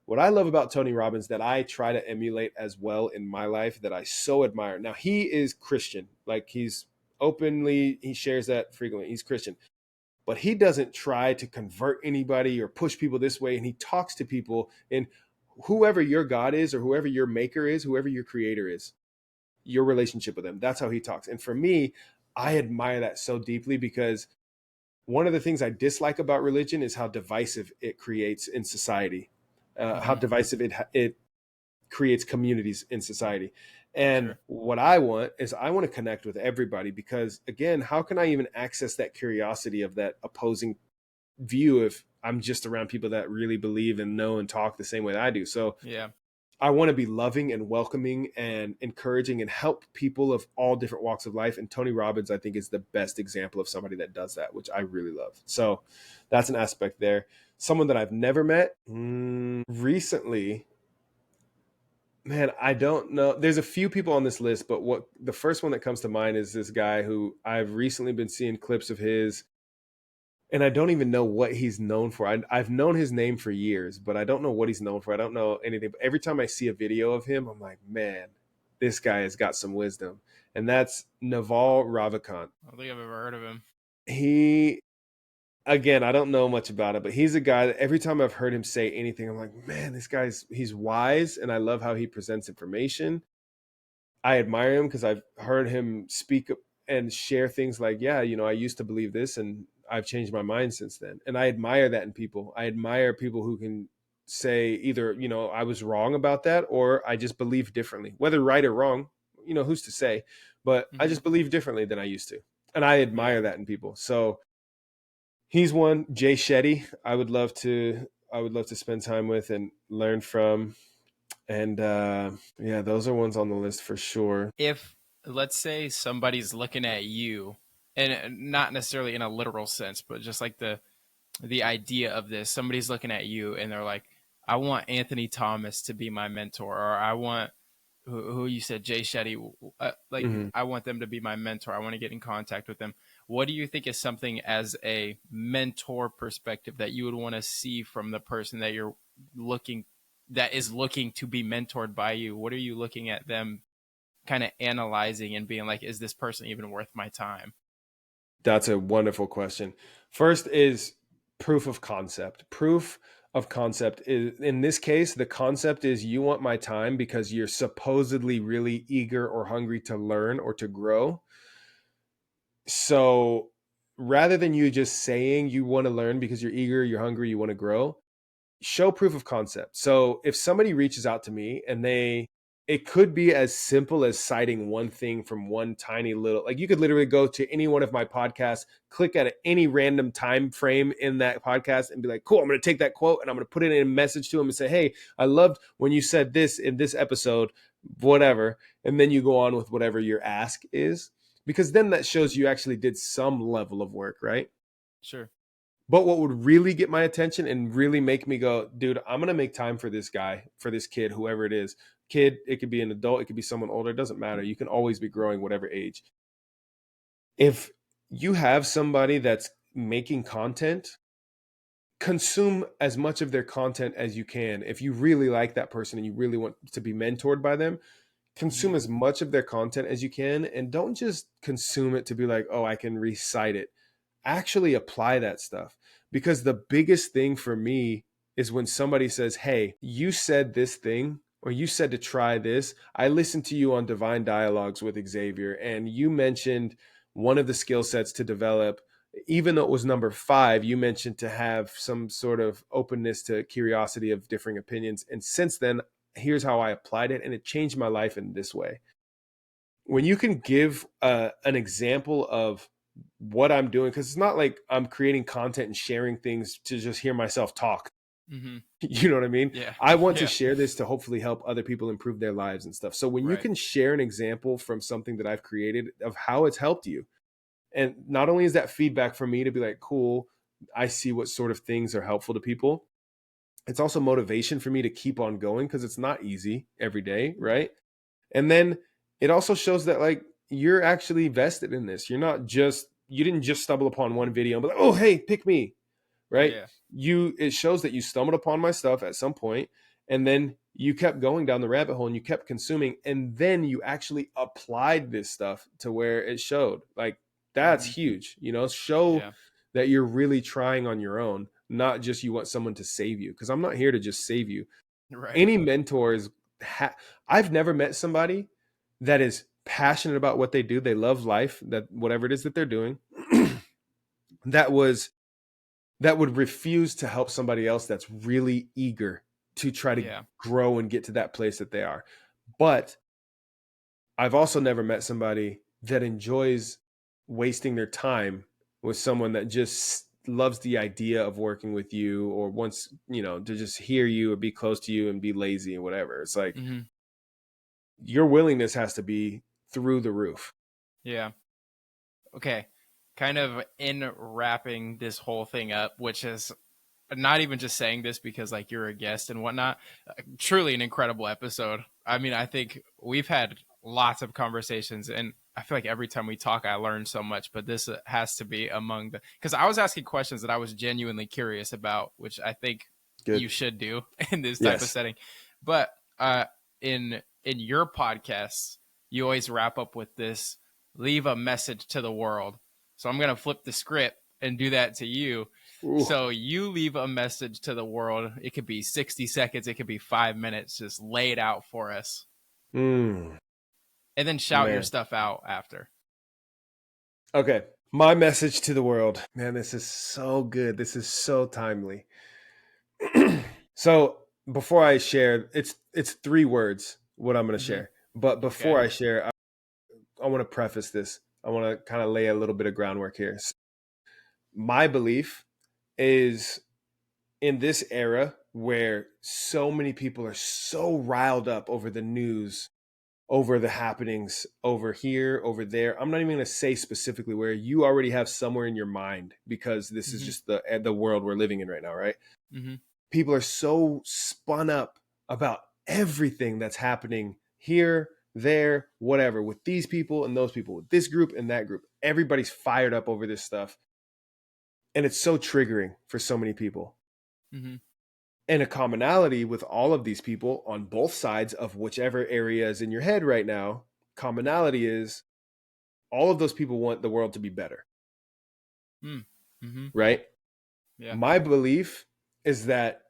What I love about Tony Robbins, that I try to emulate as well in my life, that I so admire. Now, he is Christian. Like, he shares that frequently. He's Christian. But he doesn't try to convert anybody or push people this way. And he talks to people, and whoever your God is, or whoever your maker is, whoever your creator is, your relationship with them. That's how he talks. And for me, I admire that so deeply, because one of the things I dislike about religion is how divisive it creates in society, how divisive it creates communities in society. And what I want is, I want to connect with everybody, because again, how can I even access that curiosity of that opposing view if I'm just around people that really believe and know and talk the same way that I do? So I want to be loving and welcoming and encouraging and help people of all different walks of life. And Tony Robbins, I think, is the best example of somebody that does that, which I really love. So that's an aspect there. Someone that I've never met recently, man, I don't know. There's a few people on this list, but the first one that comes to mind is this guy who I've recently been seeing clips of his, and I don't even know what he's known for. I've known his name for years, but I don't know what he's known for. I don't know anything. But every time I see a video of him, I'm like, man, this guy has got some wisdom. and that's Naval Ravikant. I don't think I've ever heard of him. He, again, I don't know much about it, but he's a guy that every time I've heard him say anything, I'm like, man, he's wise, and I love how he presents information. I admire him because I've heard him speak and share things like, yeah, I used to believe this and I've changed my mind since then. And I admire that in people. I admire people who can say either, I was wrong about that, or I just believe differently, whether right or wrong, who's to say, but I just believe differently than I used to. And I admire that in people. So he's one. Jay Shetty, I would love to spend time with and learn from. And those are ones on the list for sure. If, let's say, somebody's looking at you, and not necessarily in a literal sense, but just like the idea of this, somebody's looking at you and they're like, I want Anthony Thomas to be my mentor, or I want who you said, Jay Shetty, I want them to be my mentor. I want to get in contact with them. What do you think is something as a mentor perspective that you would want to see from the person that is looking to be mentored by you? What are you looking at them kind of analyzing and being like, is this person even worth my time? That's a wonderful question. First is proof of concept. Proof of concept is, in this case, the concept is you want my time because you're supposedly really eager or hungry to learn or to grow. So rather than you just saying you want to learn because you're eager, you're hungry, you want to grow, show proof of concept. So if somebody reaches out to me and it could be as simple as citing one thing from one tiny little, like you could literally go to any one of my podcasts, click at any random time frame in that podcast and be like, cool, I'm going to take that quote and I'm going to put it in a message to them and say, hey, I loved when you said this in this episode, whatever. And then you go on with whatever your ask is, because then that shows you actually did some level of work, right? Sure. But what would really get my attention and really make me go, dude, I'm going to make time for this guy, for this kid, whoever it is. Kid, it could be an adult, it could be someone older, it doesn't matter. You can always be growing whatever age. If you have somebody that's making content, consume as much of their content as you can. If you really like that person and you really want to be mentored by them, consume as much of their content as you can, and don't just consume it to be like, oh, I can recite it. Actually apply that stuff, because the biggest thing for me is when somebody says, hey, you said this thing, or you said to try this. I listened to you on Divine Dialogues with Xavier, and you mentioned one of the skill sets to develop, even though it was number 5, you mentioned to have some sort of openness to curiosity of differing opinions. And since then, here's how I applied it, and it changed my life in this way. When you can give an example of what I'm doing, because it's not like I'm creating content and sharing things to just hear myself talk. Mm-hmm. You know what I mean? Yeah. I want to share this to hopefully help other people improve their lives and stuff. So when you can share an example from something that I've created of how it's helped you, and not only is that feedback for me to be like, cool, I see what sort of things are helpful to people, it's also motivation for me to keep on going, because it's not easy every day, right? And then it also shows that like you're actually vested in this. You didn't just stumble upon one video and be like, oh, hey, pick me, right? Yeah. It shows that you stumbled upon my stuff at some point, and then you kept going down the rabbit hole and you kept consuming, and then you actually applied this stuff to where it showed. Like, that's huge, show that you're really trying on your own, not just you want someone to save you, because I'm not here to just save you. Right. Any mentors, I've never met somebody that is passionate about what they do. They love life, that whatever it is that they're doing, that would refuse to help somebody else that's really eager to try to grow and get to that place that they are. But I've also never met somebody that enjoys wasting their time with someone that just loves the idea of working with you, or wants, to just hear you or be close to you and be lazy or whatever. It's like, your willingness has to be through the roof. Yeah. Okay. Kind of in wrapping this whole thing up, which is not even just saying this because like you're a guest and whatnot, truly an incredible episode. I mean, I think we've had lots of conversations, and I feel like every time we talk, I learn so much, but this has to be among because I was asking questions that I was genuinely curious about, which I think you should do in this type of setting. But in your podcasts, you always wrap up with this, leave a message to the world. So I'm going to flip the script and do that to you. Ooh. So you leave a message to the world. It could be 60 seconds. It could be 5 minutes. Just lay it out for us. Mm. And then shout your Man. stuff out after. Okay. My message to the world. Man, this is so good. This is so timely. So before I share, it's 3 words what I'm going to share. But before I share, I want to preface this. I want to kind of lay a little bit of groundwork here. So my belief is in this era where so many people are so riled up over the news, over the happenings, over here, over there. I'm not even going to say specifically where. You already have somewhere in your mind, because this is just the world we're living in right now, right? People are so spun up about everything that's happening here, there, whatever, with these people and those people, with this group and that group. Everybody's fired up over this stuff. And it's so triggering for so many people. And a commonality with all of these people on both sides of whichever area is in your head right now, commonality is all of those people want the world to be better. Right? Yeah. My belief is that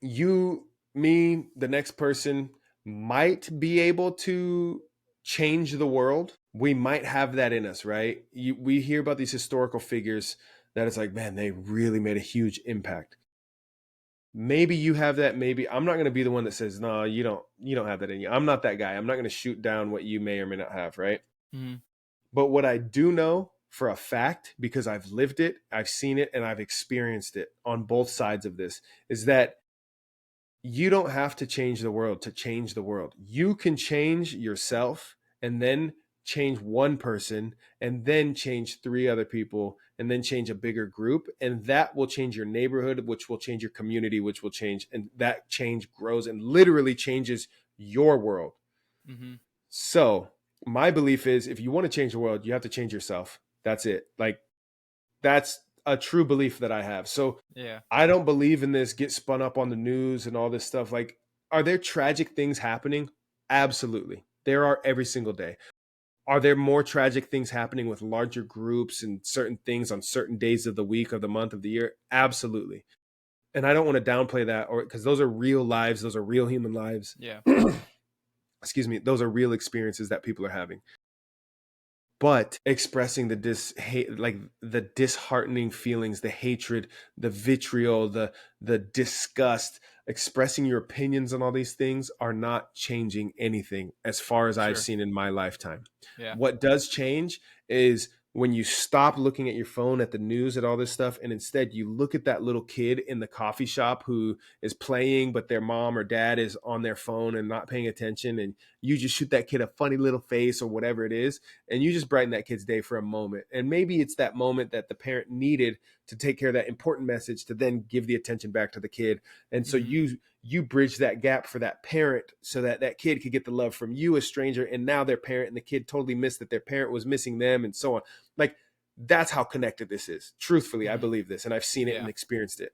you, me, the next person might be able to change the world. We might have that in us, right? We hear about these historical figures that it's like, man, they really made a huge impact. Maybe you have that. Maybe I'm not going to be the one that says, no, you don't have that in you. I'm not that guy. I'm not going to shoot down what you may or may not have, right? But what I do know for a fact, because I've lived it, I've seen it, and I've experienced it on both sides of this, is that you don't have to change the world to change the world. You can change yourself, and then change one person, and then change 3 other people, and then change a bigger group. And that will change your neighborhood, which will change your community, which will change. And that change grows and literally changes your world. So my belief is, if you want to change the world, you have to change yourself. That's it. Like, that's a true belief that I have. So yeah, I don't believe in this get spun up on the news and all this stuff. Like, are there tragic things happening? Absolutely. There are, every single day. Are there more tragic things happening with larger groups and certain things on certain days of the week, of the month, of the year? Absolutely. And I don't want to downplay that, or because those are real lives. Those are real human lives. Yeah. Excuse me. Those are real experiences that people are having. But expressing the disheartening feelings, the hatred, the vitriol, the disgust, expressing your opinions on all these things are not changing anything as far as I've seen in my lifetime. Yeah. What does change is when you stop looking at your phone, at the news, at all this stuff, and instead you look at that little kid in the coffee shop who is playing, but their mom or dad is on their phone and not paying attention, and you just shoot that kid a funny little face or whatever it is, and you just brighten that kid's day for a moment. And maybe it's that moment that the parent needed to take care of that important message to then give the attention back to the kid. And so you bridge that gap for that parent so that that kid could get the love from you, a stranger, and now their parent and the kid totally missed that their parent was missing them, and so on. Like, that's how connected this is. Truthfully, I believe this, and I've seen it and experienced it.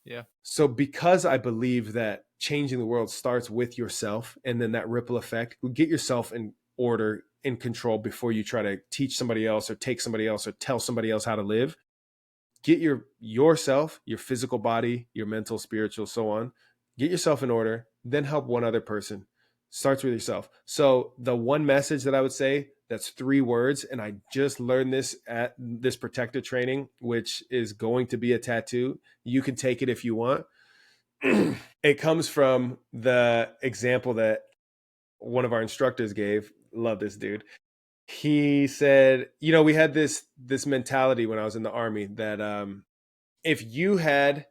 Yeah. So because I believe that changing the world starts with yourself, and then that ripple effect, get yourself in order, in control, before you try to teach somebody else or take somebody else or tell somebody else how to live. Get yourself, your physical body, your mental, spiritual, so on. Get yourself in order, then help one other person. Starts with yourself. So the one message that I would say, that's 3 words, and I just learned this at this protector training, which is going to be a tattoo. You can take it if you want. It comes from the example that one of our instructors gave. Love this dude. He said, we had this mentality when I was in the Army that if you had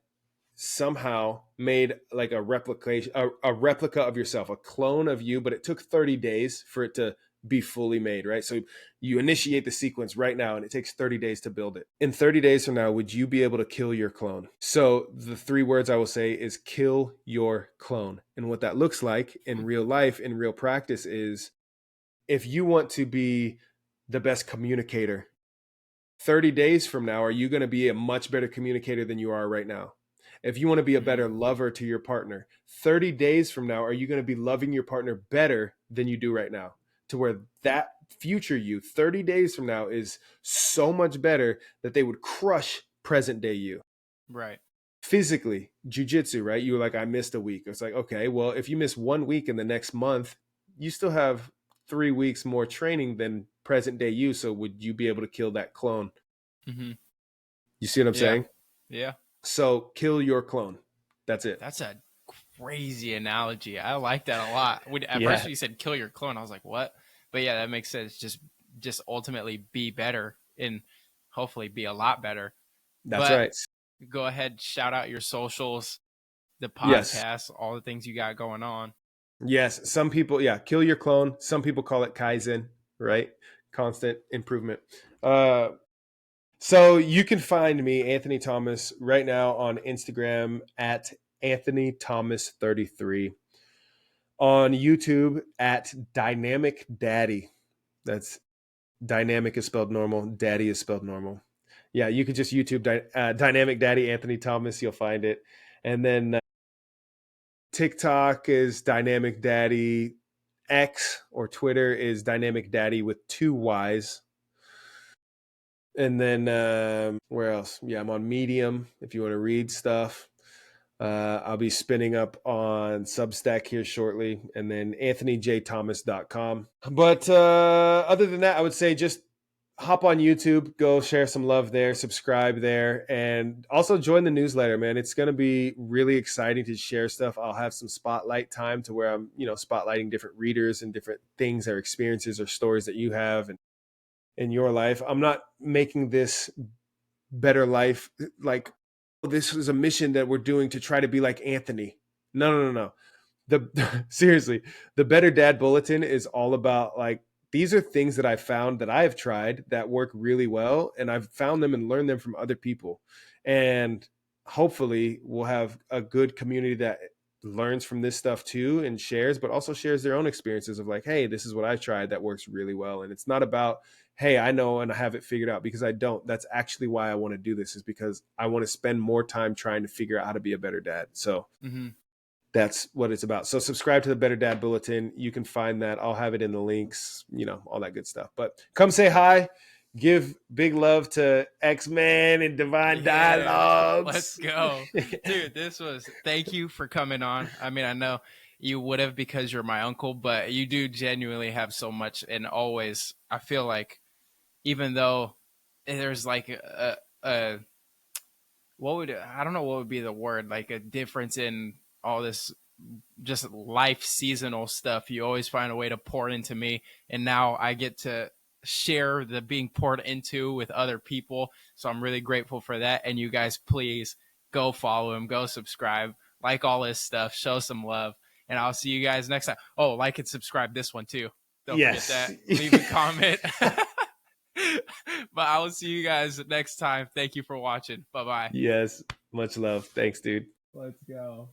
somehow made like a replica of yourself, a clone of you, but it took 30 days for it to be fully made, right? So you initiate the sequence right now and it takes 30 days to build it. In 30 days from now, would you be able to kill your clone? So the 3 words I will say is kill your clone. And what that looks like in real life, in real practice, is if you want to be the best communicator, 30 days from now, are you going to be a much better communicator than you are right now? If you want to be a better lover to your partner, 30 days from now, are you going to be loving your partner better than you do right now? to where that future you 30 days from now is so much better that they would crush present day you. Right. Physically, jujitsu, right? You were like, I missed a week. It's like, okay, well, if you miss 1 week in the next month, you still have 3 weeks more training than present day you. So would you be able to kill that clone? Mm-hmm. You see what I'm saying? Yeah. So kill your clone. That's it. That's a crazy analogy. I like that a lot. At Yeah. first when you said kill your clone, I was like, what? But yeah, that makes sense. Just ultimately be better and hopefully be a lot better. That's But right. go ahead, shout out your socials, the Yes. podcast, all the things you got going on. Yes. Some people, kill your clone. Some people call it Kaizen, right? Constant improvement. So you can find me, Anthony Thomas, right now on Instagram at Anthony Thomas 33. On YouTube at Dynamic Daddy. That's Dynamic is spelled normal. Daddy is spelled normal. Yeah, you could just YouTube Dynamic Daddy Anthony Thomas. You'll find it. And then TikTok is Dynamic Daddy. X or Twitter is Dynamic Daddy with 2 Y's. And then where else? Yeah, I'm on Medium if you want to read stuff. I'll be spinning up on Substack here shortly, and then anthonyjthomas.com. But other than that, I would say just hop on YouTube, go share some love there, subscribe there, and also join the newsletter, man. It's going to be really exciting to share stuff. I'll have some spotlight time to where I'm, spotlighting different readers and different things or experiences or stories that you have and in your life. I'm not making this better life like this is a mission that we're doing to try to be like Anthony. No. Seriously, the Better Dad Bulletin is all about like, these are things that I found that I have tried that work really well. And I've found them and learned them from other people. And hopefully we'll have a good community that learns from this stuff too and shares, but also shares their own experiences of like, hey, this is what I tried that works really well. And it's not about, hey, I know and I have it figured out, because I don't. That's actually why I want to do this, is because I want to spend more time trying to figure out how to be a better dad. So that's what it's about. So subscribe to the Better Dad Bulletin. You can find that. I'll have it in the links, all that good stuff. But come say hi. Give big love to X-Man and Divine Dialogues. Let's go. Dude, thank you for coming on. I mean, I know you would have because you're my uncle, but you do genuinely have so much. And always, I feel like, even though there's like I don't know what would be the word, like a difference in all this just life seasonal stuff, you always find a way to pour into me. And now I get to share the being poured into with other people. So I'm really grateful for that. And you guys, please go follow him, go subscribe, like all his stuff, show some love. And I'll see you guys next time. Oh, like and subscribe this one too. Don't forget that. Leave a comment. But I will see you guys next time. Thank you for watching. Bye-bye. Yes. Much love. Thanks, dude. Let's go.